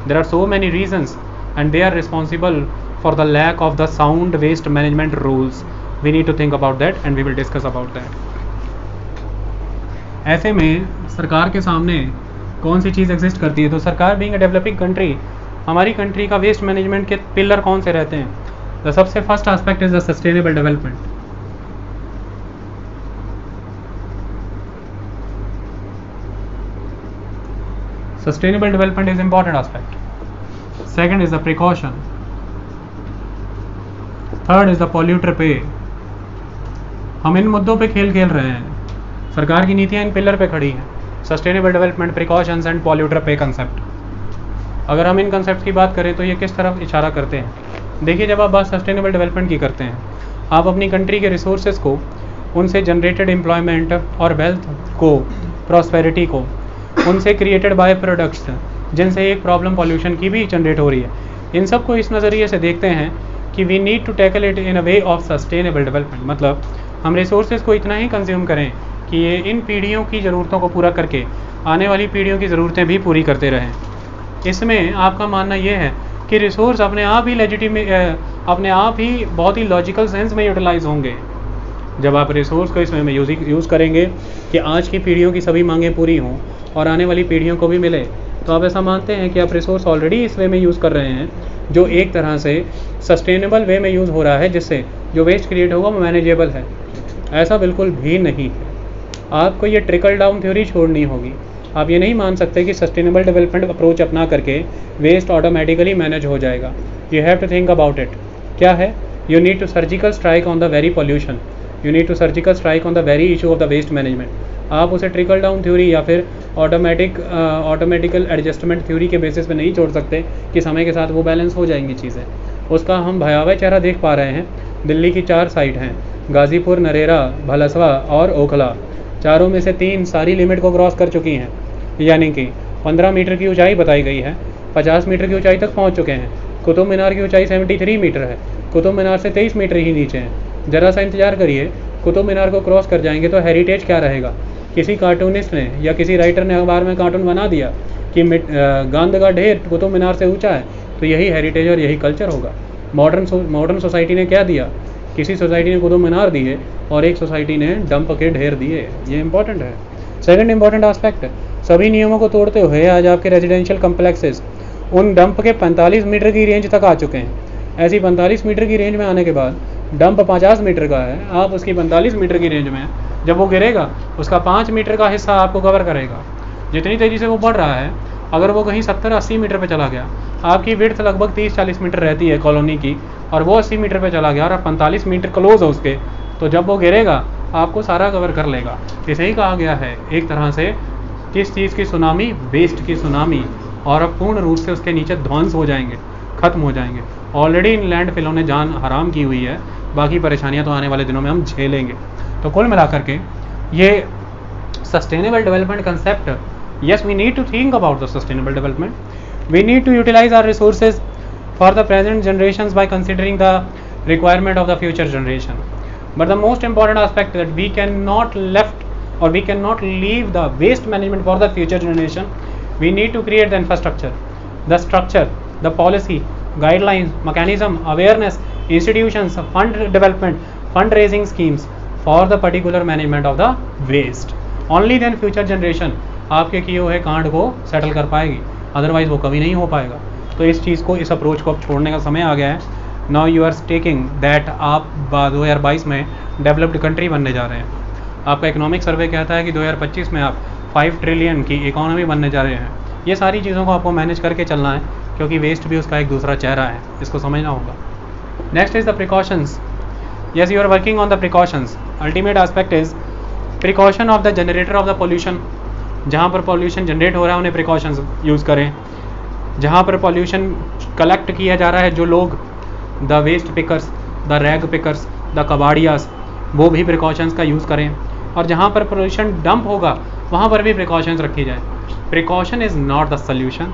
There are so many reasons and they are responsible for the lack of the sound waste management rules. We need to think about that and we will discuss about that. ऐसे में सरकार के सामने कौन सी चीज़ exist करती है? तो सरकार बीइंग अ डेवलपिंग कंट्री, हमारी कंट्री का वेस्ट मैनेजमेंट के पिलर कौन से रहते हैं? The सबसे first aspect is the sustainable development. Sustainable development is important aspect. Second is the precaution. Third is the polluter पे। हम इन मुद्दों पे खेल रहे हैं, सरकार की नीतियां इन पिलर पे खड़ी हैं, sustainable development, precautions and polluter pay concept. अगर हम इन कंसेप्ट की बात करें तो ये किस तरफ इशारा करते हैं? देखिए, जब आप बात सस्टेनेबल डेवलपमेंट की करते हैं, आप अपनी कंट्री के रिसोर्सेज को, उनसे जनरेटेड एम्प्लॉयमेंट और वेल्थ को, प्रॉस्पेरिटी को, उनसे क्रिएटेड बाय प्रोडक्ट्स जिनसे एक प्रॉब्लम पॉल्यूशन की भी जनरेट हो रही है, इन सब को इस नज़रिए से देखते हैं कि we need to tackle it in a way of sustainable development. मतलब हम रिसोर्सेज को इतना ही कंज्यूम करें कि ये इन पीढ़ियों की ज़रूरतों को पूरा करके आने वाली पीढ़ियों की ज़रूरतें भी पूरी करते रहें। इसमें आपका मानना ये है कि रिसोर्स अपने आप ही अपने आप ही बहुत ही लॉजिकल सेंस में यूटिलाइज होंगे। जब आप रिसोर्स को इसमें यूज़ करेंगे कि आज की पीढ़ियों की सभी मांगें पूरी हों और आने वाली पीढ़ियों को भी मिले, तो आप ऐसा मानते हैं कि आप रिसोर्स ऑलरेडी इस वे में यूज़ कर रहे हैं जो एक तरह से सस्टेनेबल वे में यूज़ हो रहा है, जिससे जो वेस्ट क्रिएट होगा वो मैनेजेबल है। ऐसा बिल्कुल भी नहीं है। आपको ये ट्रिकल डाउन थ्योरी छोड़नी होगी। आप ये नहीं मान सकते कि सस्टेनेबल डेवलपमेंट अप्रोच अपना करके वेस्ट ऑटोमेटिकली मैनेज हो जाएगा। You have to think about it. क्या है? You need to surgical strike on the very pollution. You need to surgical strike on the very issue of the waste management. आप उसे trickle down theory या फिर automatical adjustment theory के basis पे नहीं छोड़ सकते कि समय के साथ वो बैलेंस हो जाएंगी चीज़ें। उसका हम भयावह चेहरा देख पा रहे हैं। दिल्ली की 4 साइट हैं, गाज़ीपुर, नरेरा, भलसवा और ओखला। चारों में से 3 सारी लिमिट को क्रॉस कर चुकी हैं, यानी कि 15 मीटर की ऊंचाई बताई गई है, 50 मीटर की ऊंचाई तक पहुंच चुके हैं। कुतुब मीनार की ऊंचाई 73 मीटर है, कुतुब मीनार से 23 मीटर ही नीचे हैं। ज़रा सा इंतजार करिए, कुतुब मीनार को क्रॉस कर जाएंगे तो हेरिटेज क्या रहेगा। किसी कार्टूनिस्ट ने या किसी राइटर ने अखबार में कार्टून बना दिया कि गांध का ढेर कुतुब मीनार से ऊंचा है, तो यही हेरिटेज और यही कल्चर होगा। मॉडर्न सोसाइटी ने क्या दिया, किसी सोसाइटी ने कुतुब मीनार दिए और एक सोसाइटी ने डंप के ढेर दिए। ये इंपॉर्टेंट है। सेकंड इंपॉर्टेंट एस्पेक्ट, सभी नियमों को तोड़ते हुए आज आपके रेजिडेंशियल कम्प्लेक्सेस उन डंप के 45 मीटर की रेंज तक आ चुके हैं। ऐसी 45 मीटर की रेंज में आने के बाद डंप 50 मीटर का है, आप उसकी 45 मीटर की रेंज में जब वो गिरेगा उसका 5 मीटर का हिस्सा आपको कवर करेगा। जितनी तेज़ी से वो बढ़ रहा है, अगर वो कहीं 70-80 मीटर पे चला गया, आपकी विड्थ लगभग 30-40 मीटर रहती है कॉलोनी की, और वो 80 मीटर पे चला गया और 45 मीटर क्लोज है उसके, तो जब वो गिरेगा आपको सारा कवर कर लेगा। इसे ही कहा गया है एक तरह से किस चीज़ की सुनामी, वेस्ट की सुनामी, और अब पूर्ण रूप से उसके नीचे ध्वंस हो जाएंगे, ख़त्म हो जाएंगे। ऑलरेडी इन लैंडफिलों ने जान हराम की हुई है, बाकी परेशानियां तो आने वाले दिनों में हम झेलेंगे। तो कुल मिलाकर के ये sustainable development concept, yes we need to think about the sustainable development, we need to utilize our resources for the present generations by considering the requirement of the future generation, but the most important aspect that we cannot leave the waste management for the future generation. We need to create the infrastructure, the structure, the policy, guidelines, mechanism, awareness, institutions, fund development, fundraising schemes for the particular management of the waste. Only then future generation आपके किए हुए कांड को settle कर पाएगी, otherwise वो कभी नहीं हो पाएगा। तो इस चीज़ को, इस अप्रोच को अब छोड़ने का समय आ गया है। Now you are taking that आप 2022 में डेवलप्ड कंट्री बनने जा रहे हैं। आपका इकोनॉमिक सर्वे कहता है कि 2025 में आप 5 ट्रिलियन की इकोनॉमी बनने जा रहे हैं। ये सारी चीज़ों को आपको मैनेज करके चलना है, क्योंकि वेस्ट भी उसका एक दूसरा चेहरा है, इसको समझना होगा। Next is the precautions. Yes, you are working on the precautions. Ultimate aspect is precaution of the generator of the pollution. जहाँ पर पॉल्यूशन जनरेट हो रहा है उन्हें प्रिकॉशंस यूज़ करें। जहाँ पर पॉल्यूशन कलेक्ट किया जा रहा है, जो लोग the waste pickers, the rag pickers, the कबाड़ियास, वो भी प्रिकॉशंस का यूज़ करें। और जहाँ पर पोल्यूशन डंप होगा वहाँ पर भी प्रिकॉशंस रखी जाए। Precaution is not the solution.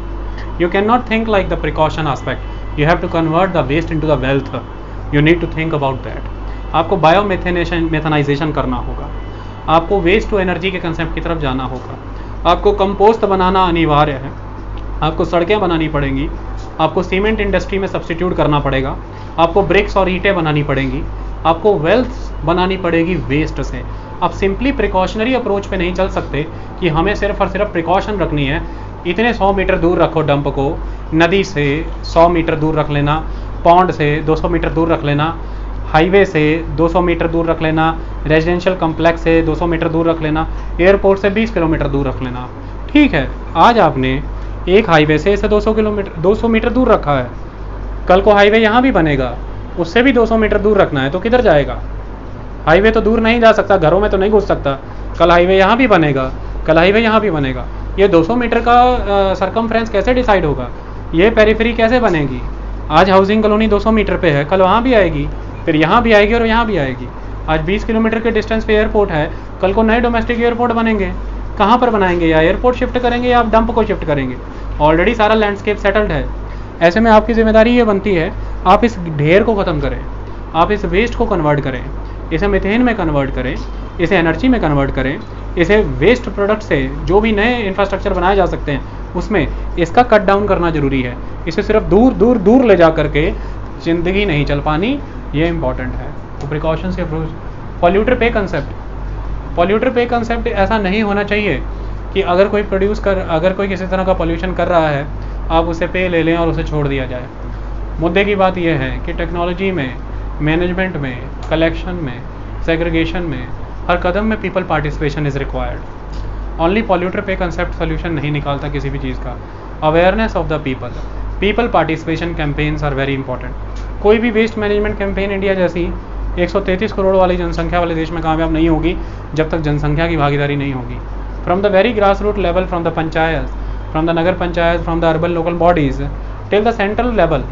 You can not think like the precaution aspect, you have to convert the waste into the wealth. You need to think about that. आपको methanization करना होगा, आपको वेस्ट टू एनर्जी के concept की तरफ जाना होगा, आपको कंपोस्ट बनाना अनिवार्य है, आपको सड़कें बनानी पड़ेंगी, आपको सीमेंट इंडस्ट्री में सब्स्टिट्यूट करना पड़ेगा, आपको ब्रिक्स और ईंटें बनानी पड़ेंगी, आपको वेल्थ बनानी पड़ेगी वेस्ट से। आप सिंपली प्रिकॉशनरी अप्रोच पे नहीं चल सकते कि हमें सिर्फ और सिर्फ प्रिकॉशन रखनी है। इतने 100 मीटर दूर रखो डंप को, नदी से 100 मीटर दूर रख लेना, पॉन्ड से 200 मीटर दूर रख लेना, हाईवे से 200 मीटर दूर रख लेना, रेजिडेंशियल कम्प्लेक्स से 200 मीटर दूर रख लेना, एयरपोर्ट से 20 किलोमीटर दूर रख लेना। ठीक है, आज आपने एक हाईवे से इसे 200 मीटर दूर रखा है, कल को हाईवे यहाँ भी बनेगा, उससे भी 200 मीटर दूर रखना है, तो किधर जाएगा? हाईवे तो दूर नहीं जा सकता, घरों में तो नहीं घुस सकता। कल हाईवे यहाँ भी बनेगा, कल हाईवे यहाँ भी बनेगा। ये 200 मीटर का सरकमफ्रेंस कैसे डिसाइड होगा? ये पेरिफेरी कैसे बनेगी? आज हाउसिंग कॉलोनी 200 मीटर पे है, कल वहाँ भी आएगी, फिर यहाँ भी आएगी और यहाँ भी आएगी। आज 20 किलोमीटर के डिस्टेंस पे एयरपोर्ट है, कल को नए डोमेस्टिक एयरपोर्ट बनेंगे। कहाँ पर बनाएंगे? या एयरपोर्ट शिफ्ट करेंगे या आप डंप को शिफ्ट करेंगे? ऑलरेडी सारा लैंडस्केप सेटल्ड है। ऐसे में आपकी जिम्मेदारी ये बनती है, आप इस ढेर को ख़त्म करें, आप इस वेस्ट को कन्वर्ट करें, इसे मीथेन में कन्वर्ट करें, इसे एनर्जी में कन्वर्ट करें, इसे वेस्ट प्रोडक्ट से जो भी नए इंफ्रास्ट्रक्चर बनाए जा सकते हैं उसमें इसका कट डाउन करना ज़रूरी है। इसे सिर्फ दूर दूर दूर ले जा करके ज़िंदगी नहीं चल पानी, ये इंपॉर्टेंट है। तो प्रिकॉशन से approach. Polluter pay concept. Polluter pay concept ऐसा नहीं होना चाहिए कि अगर कोई किसी तरह का पॉल्यूशन कर रहा है आप उसे पे ले लें और उसे छोड़ दिया जाए। मुद्दे की बात यह है कि टेक्नोलॉजी में, मैनेजमेंट में, कलेक्शन में, सेग्रीगेशन में, हर कदम में people participation is required. Only polluter pay concept solution नहीं निकालता किसी भी चीज़ का। Awareness of the people participation campaigns are very important. कोई भी वेस्ट मैनेजमेंट कैंपेन इंडिया जैसी 133 करोड़ वाली जनसंख्या वाले देश में कामयाब नहीं होगी जब तक जनसंख्या की भागीदारी नहीं होगी। From the very grass root level, from the panchayat, from the nagar panchayat, from the urban local bodies till the central level,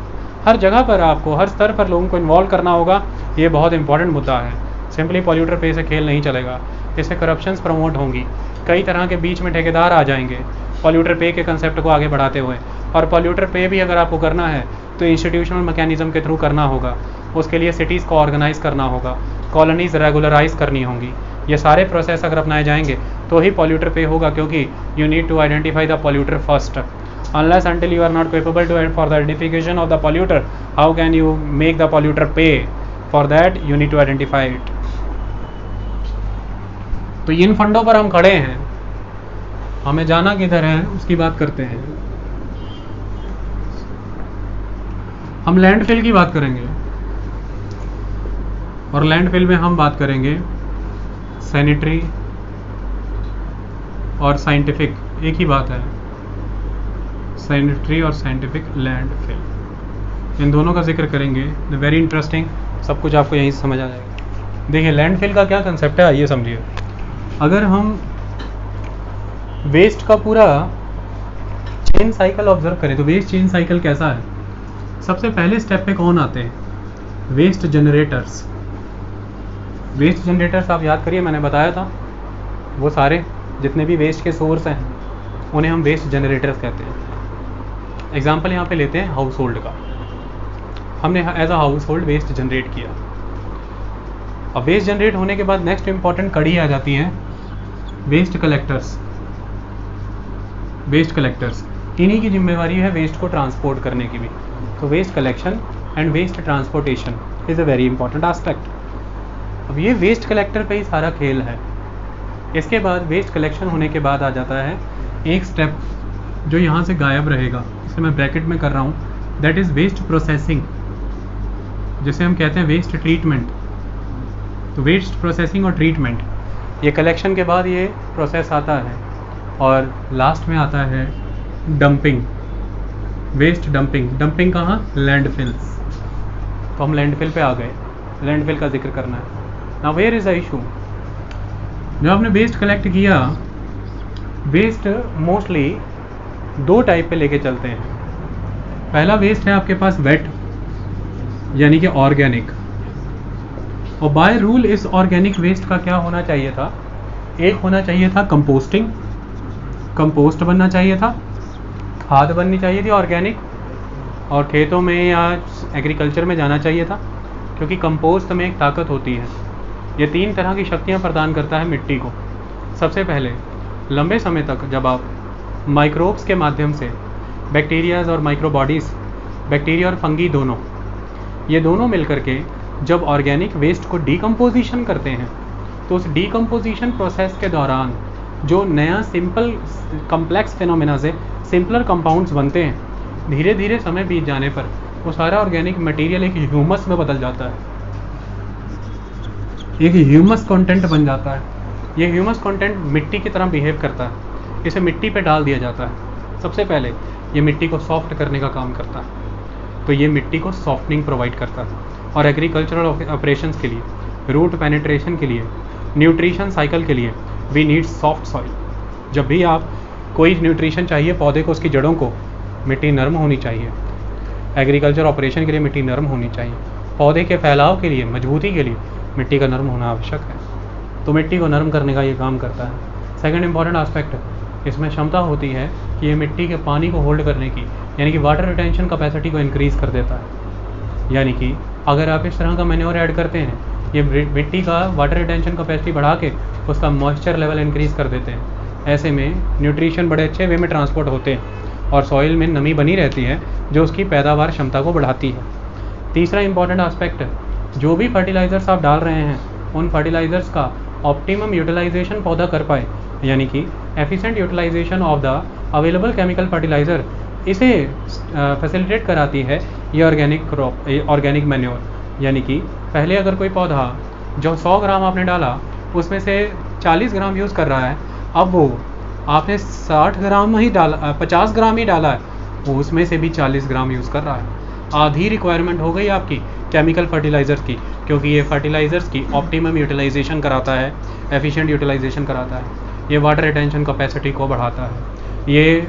हर जगह पर आपको, हर स्तर पर लोगों को इन्वॉल्व करना होगा। ये बहुत इंपॉर्टेंट मुद्दा है। सिंपली पॉल्यूटर पे से खेल नहीं चलेगा, इससे करप्शंस प्रमोट होंगी, कई तरह के बीच में ठेकेदार आ जाएंगे पॉल्यूटर पे के कंसेप्ट को आगे बढ़ाते हुए। और पॉल्यूटर पे भी अगर आपको करना है तो इंस्टीट्यूशनल मैकेनिज्म के थ्रू करना होगा। उसके लिए सिटीज़ को ऑर्गेनाइज करना होगा, कॉलोनीज़ रेगुलराइज करनी होंगी। ये सारे प्रोसेस अगर अपनाए जाएंगे तो ही पॉल्यूटर पे होगा, क्योंकि you need to identify the polluter first. Unless until you are not capable to for the identification of the polluter, how can you make the polluter pay? For that you need to identify it. तो इन फंडों पर हम खड़े हैं, हमें जाना किधर है उसकी बात करते हैं। हम लैंडफिल की बात करेंगे, और लैंडफिल में हम बात करेंगे सैनिटरी और साइंटिफिक, एक ही बात है, सैनिटरी और साइंटिफिक लैंडफिल, इन दोनों का जिक्र करेंगे। वेरी इंटरेस्टिंग, सब कुछ आपको यहीं से समझ आ जाएगा। देखिए लैंडफिल का क्या कंसेप्ट है, आइए समझिए। अगर हम वेस्ट का पूरा चेन साइकिल ऑब्जर्व करें तो वेस्ट चेन साइकिल कैसा है। सबसे पहले स्टेप पे कौन आते हैं, वेस्ट जनरेटर्स। वेस्ट जनरेटर्स आप याद करिए, मैंने बताया था वो सारे जितने भी वेस्ट के सोर्स हैं उन्हें हम वेस्ट जनरेटर्स कहते हैं। एग्जाम्पल यहाँ पे लेते हैं हाउस होल्ड का। हमने as a household waste generate किया। अब वेस्ट जनरेट होने के बाद नेक्स्ट इंपॉर्टेंट कड़ी आ जाती है वेस्ट कलेक्टर्स। वेस्ट कलेक्टर्स, इन्हीं की जिम्मेवारी है वेस्ट को ट्रांसपोर्ट करने की भी। तो waste collection and waste transportation is a very important aspect. अब ये वेस्ट कलेक्टर पे ही सारा खेल है। इसके बाद वेस्ट कलेक्शन होने के बाद आ जाता है एक स्टेप जो यहाँ से गायब रहेगा, इसे मैं ब्रैकेट में कर रहा हूँ, दैट इज़ वेस्ट प्रोसेसिंग, जिसे हम कहते हैं वेस्ट ट्रीटमेंट। तो वेस्ट प्रोसेसिंग और ट्रीटमेंट, ये कलेक्शन के बाद ये प्रोसेस आता है, और लास्ट में आता है डंपिंग, वेस्ट डंपिंग। डंपिंग कहाँ, लैंडफिल्स। तो हम लैंडफिल पे आ गए, लैंडफिल का जिक्र करना है। Now where is the issue, जब आपने वेस्ट कलेक्ट किया, वेस्ट मोस्टली दो टाइप पे लेके चलते हैं। पहला वेस्ट है आपके पास वेट, यानी कि ऑर्गेनिक। और बाय रूल इस ऑर्गेनिक वेस्ट का क्या होना चाहिए था, एक होना चाहिए था कंपोस्टिंग, कंपोस्ट बनना चाहिए था, खाद बननी चाहिए थी ऑर्गेनिक, और खेतों में या एग्रीकल्चर में जाना चाहिए था, क्योंकि कंपोस्ट में एक ताकत होती है। ये तीन तरह की शक्तियाँ प्रदान करता है मिट्टी को। सबसे पहले लंबे समय तक जब आप माइक्रोब्स के माध्यम से, बैक्टीरियाज और माइक्रोबॉडीज़, बैक्टीरिया और फंगी दोनों, ये दोनों मिलकर के जब ऑर्गेनिक वेस्ट को डीकम्पोजिशन करते हैं, तो उस डीकम्पोजिशन प्रोसेस के दौरान जो नया सिंपल कम्प्लेक्स फिनोमेना से सिंपलर कंपाउंड्स बनते हैं, धीरे धीरे समय बीत जाने पर वो सारा ऑर्गेनिक मटेरियल एक ह्यूमस में बदल जाता है, एक ह्यूमस कंटेंट बन जाता है। ये ह्यूमस कंटेंट मिट्टी की तरह बिहेव करता है, इसे मिट्टी पे डाल दिया जाता है। सबसे पहले ये मिट्टी को सॉफ्ट करने का काम करता है, तो ये मिट्टी को सॉफ्टनिंग प्रोवाइड करता है। और एग्रीकल्चरल ऑपरेशंस के लिए, रूट पेनिट्रेशन के लिए, न्यूट्रिशन साइकिल के लिए वी नीड सॉफ्ट सॉइल। जब भी आप कोई न्यूट्रिशन चाहिए पौधे को, उसकी जड़ों को, मिट्टी नरम होनी चाहिए। एग्रीकल्चर ऑपरेशन के लिए मिट्टी नरम होनी चाहिए। पौधे के फैलाव के लिए, मजबूती के लिए मिट्टी का नरम होना आवश्यक है। तो मिट्टी को नरम करने का ये काम करता है। सेकंड इंपॉर्टेंट एस्पेक्ट, इसमें क्षमता होती है कि ये मिट्टी के पानी को होल्ड करने की, यानी कि वाटर रिटेंशन कैपेसिटी को इंक्रीज़ कर देता है। यानी कि अगर आप इस तरह का मैन्योर ऐड करते हैं, ये मिट्टी का वाटर रिटेंशन कैपेसिटी बढ़ा के उसका मॉइस्चर लेवल इंक्रीज़ कर देते हैं। ऐसे में न्यूट्रिशन बड़े अच्छे वे में ट्रांसपोर्ट होते हैं और सॉइल में नमी बनी रहती है, जो उसकी पैदावार क्षमता को बढ़ाती है। तीसरा इंपॉर्टेंट एस्पेक्ट, जो भी फर्टिलाइज़र्स आप डाल रहे हैं, उन फर्टिलाइज़र्स का ऑप्टिमम यूटिलाइजेशन पौधा कर पाए, यानी कि efficient utilization of the available chemical fertilizer, इसे फैसिलिटेट कराती है ये ऑर्गेनिक क्रॉप, ऑर्गेनिक मैन्योर। यानी कि पहले अगर कोई पौधा जो 100 ग्राम आपने डाला उसमें से 40 ग्राम यूज़ कर रहा है, अब वो आपने 60 ग्राम ही डाला, 50 ग्राम ही डाला है, वो उसमें से भी 40 ग्राम यूज़ कर रहा है। आधी रिक्वायरमेंट हो गई आपकी केमिकल फर्टिलाइज़र की, क्योंकि ये फर्टिलाइज़र्स की ऑप्टिमम यूटिलाइजेशन कराता है, एफिशिएंट यूटिलाइजेशन कराता है, ये वाटर रिटेंशन कैपेसिटी को बढ़ाता है, ये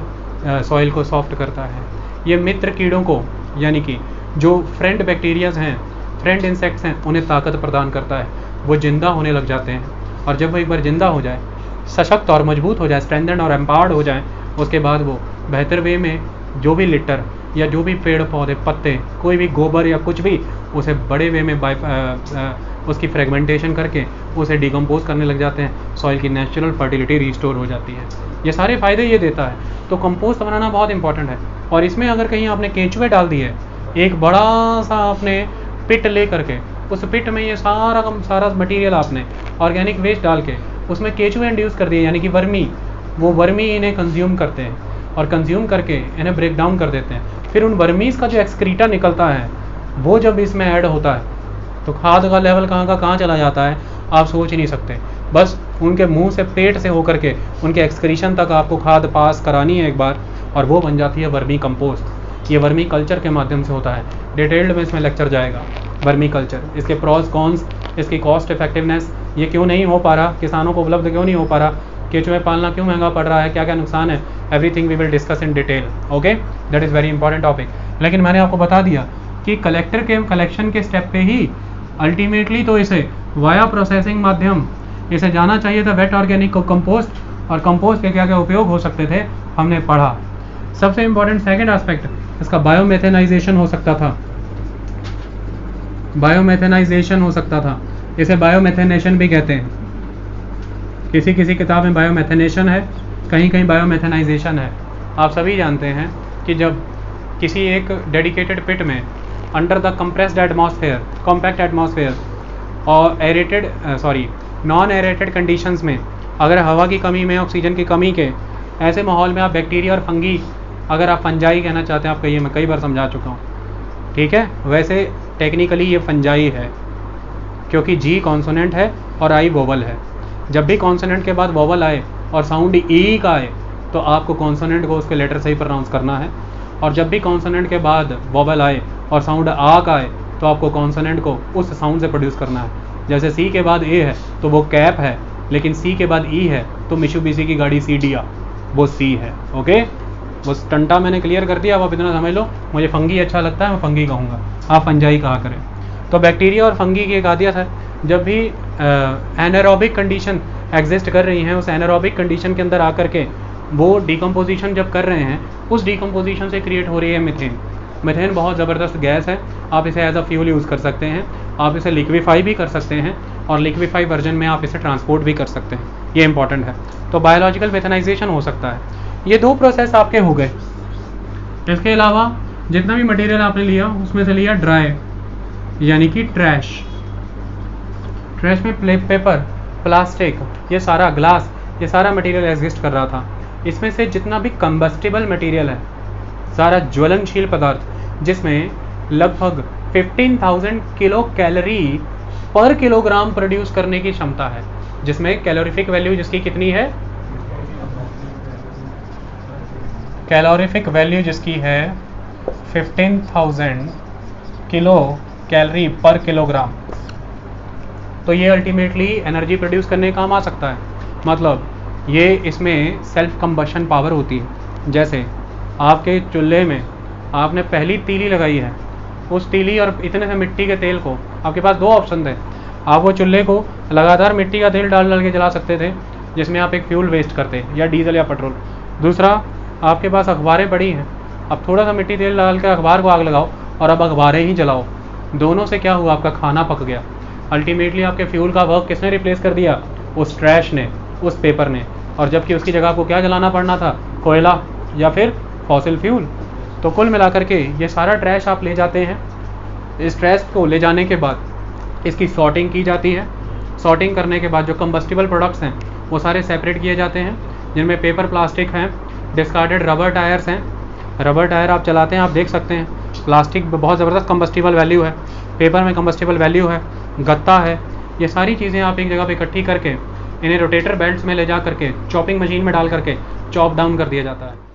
सॉइल को सॉफ्ट करता है, ये मित्र कीड़ों को यानी कि जो फ्रेंड बैक्टीरियाज हैं, फ्रेंड इंसेक्ट्स हैं, उन्हें ताकत प्रदान करता है, वो जिंदा होने लग जाते हैं। और जब वो एक बार जिंदा हो जाए, सशक्त और मजबूत हो जाए, स्ट्रेंथेंड और एम्पावर्ड हो जाए, उसके बाद वो बेहतर वे में जो भी लिटर या जो भी पेड़ पौधे पत्ते कोई भी गोबर या कुछ भी उसे बड़े वे में उसकी फ्रेगमेंटेशन करके उसे डिकम्पोज करने लग जाते हैं, सॉइल की नेचुरल फर्टिलिटी रिस्टोर हो जाती है। ये सारे फ़ायदे ये देता है। तो कंपोस्ट बनाना बहुत इंपॉर्टेंट है। और इसमें अगर कहीं आपने केंचुए डाल दिए, एक बड़ा सा आपने पिट ले करके उस पिट में ये सारा मटीरियल आपने ऑर्गेनिक वेस्ट डाल के उसमें केंचुए इंड्यूस कर दिए, यानी कि वो वर्मी इन्हें कंज्यूम करते हैं और कंज्यूम करके इन्हें ब्रेक डाउन कर देते हैं। फिर उन वर्मीज़ का जो एक्सक्रीटा निकलता है वो जब इसमें ऐड होता है तो खाद का लेवल कहाँ चला जाता है आप सोच ही नहीं सकते। बस उनके मुंह से पेट से होकर के उनके एक्सक्रीशन तक आपको खाद पास करानी है एक बार, और वो बन जाती है वर्मी कंपोस्ट। ये वर्मी कल्चर के माध्यम से होता है। डिटेल्ड में इसमें लेक्चर जाएगा वर्मी कल्चर, इसके प्रॉस कॉन्स, इसकी कॉस्ट इफेक्टिवनेस, ये क्यों नहीं हो पा रहा, किसानों को उपलब्ध क्यों नहीं हो पा रहा, केंचुए पालना क्यों महंगा पड़ रहा है, क्या क्या नुकसान है, everything we will discuss in detail. Okay, that is very important topic. लेकिन मैंने आपको बता दिया कि कलेक्शन के स्टेप पे ही अल्टीमेटली तो इसे वाया प्रोसेसिंग माध्यम इसे जाना चाहिए था वेट ऑर्गेनिक को कंपोस्ट, और कंपोस्ट के क्या क्या उपयोग हो सकते थे हमने पढ़ा। सबसे इम्पोर्टेंट सेकंड एस्पेक्ट इसका बायोमेथेनाइजेशन हो सकता था, बायोमेथेनाइजेशन हो सकता था, इसे बायोमेथेनेशन भी कहते हैं। किसी किताब में बायोमेथेनेशन है, कहीं कहीं बायोमेथेनाइजेशन है। आप सभी जानते हैं कि जब किसी एक डेडिकेटेड पिट में under the compressed atmosphere, compact atmosphere और नॉन एरेटेड कंडीशंस में, अगर हवा की कमी में, ऑक्सीजन की कमी के ऐसे माहौल में आप बैक्टीरिया और फंगी, अगर आप फंजाई कहना चाहते हैं, आप कहिए, मैं कई बार समझा चुका हूँ, ठीक है। वैसे टेक्निकली ये फंजाई है क्योंकि जी कॉन्सोनेंट है और आई वोवल है। जब भी कॉन्सोनेंट के बाद वोवल आए और साउंड ई का आए तो आपको कॉन्सोनेंट को उसके लेटर से ही प्रोनाउंस करना है, और जब भी कॉन्सोनेंट के बाद वोवल आए और साउंड आ का आए तो आपको कॉन्सोनेंट को उस साउंड से प्रोड्यूस करना है। जैसे सी के बाद ए है तो वो कैप है, लेकिन सी के बाद ई है तो मिशुबिशी की गाड़ी सीडिया, वो सी है। ओके, वो स्टंटा मैंने क्लियर कर दिया। अब आप इतना समझ लो, मुझे फंगी अच्छा लगता है, मैं फंगी कहूँगा, आप फंजाई कहा करें। तो बैक्टीरिया और फंगी की एक आदियत है, जब भी एनारोबिक कंडीशन एग्जिस्ट कर रही हैं, उस एनारोबिक कंडीशन के अंदर आकर के वो डिकम्पोजिशन जब कर रहे हैं, उस डिकम्पोजिशन से क्रिएट हो रही है मीथेन। मीथेन बहुत ज़बरदस्त गैस है, आप इसे एज अ फ्यूल यूज़ कर सकते हैं, आप इसे लिक्विफाई भी कर सकते हैं, और लिक्विफाई वर्जन में आप इसे ट्रांसपोर्ट भी कर सकते हैं। ये इंपॉर्टेंट है। तो बायोलॉजिकल मेथेनाइजेशन हो सकता है। ये दो प्रोसेस आपके हो गए। इसके अलावा जितना भी मटेरियल आपने लिया उसमें से लिया ड्राई, यानी कि ट्रैश। ट्रैश में पेपर, प्लास्टिक, ये सारा ग्लास, ये सारा मटेरियल एग्जिस्ट कर रहा था। इसमें से जितना भी कंबस्टिबल मटेरियल है, सारा ज्वलनशील पदार्थ, जिसमें लगभग 15,000 किलो कैलोरी पर किलोग्राम प्रोड्यूस करने की क्षमता है, जिसमें कैलोरीफिक वैल्यू जिसकी कितनी है, कैलोरीफिक वैल्यू जिसकी है 15,000 किलो कैलोरी पर किलोग्राम। तो ये अल्टीमेटली एनर्जी प्रोड्यूस करने का काम आ सकता है। मतलब ये इसमें सेल्फ कंबशन पावर होती है। जैसे आपके चूल्हे में आपने पहली तीली लगाई है, उस तीली और इतने से मिट्टी के तेल को, आपके पास दो ऑप्शन थे। आप वो चूल्हे को लगातार मिट्टी का तेल डाल के जला सकते थे, जिसमें आप एक फ्यूल वेस्ट करते, या डीजल या पेट्रोल। दूसरा, आपके पास अखबारें पड़ी हैं, अब थोड़ा सा मिट्टी तेल डाल के अखबार को आग लगाओ और अब अखबारें ही जलाओ। दोनों से क्या हुआ, आपका खाना पक गया। अल्टीमेटली आपके फ्यूल का वर्क किसने रिप्लेस कर दिया, उस ट्रैश ने, उस पेपर ने। और जबकि उसकी जगह आपको क्या जलाना पड़ना था, कोयला या फिर फॉसिल फ्यूल। तो कुल मिलाकर के ये सारा ट्रैश आप ले जाते हैं। इस ट्रैश को ले जाने के बाद इसकी सॉर्टिंग की जाती है। सॉर्टिंग करने के बाद जो कंबस्टिबल प्रोडक्ट्स हैं वो सारे सेपरेट किए जाते हैं, जिनमें पेपर, प्लास्टिक हैं, डिस्कार्डेड रबर टायर्स हैं। रबर टायर आप चलाते हैं, आप देख सकते हैं। प्लास्टिक में बहुत ज़बरदस्त कंबस्टिबल वैल्यू है, पेपर में कंबस्टिबल वैल्यू है, गत्ता है। ये सारी चीज़ें आप एक जगह पे इकट्ठी करके इन्हें रोटेटर बेल्ट्स में ले जा करके चॉपिंग मशीन में डाल करके चॉप डाउन कर दिया जाता है।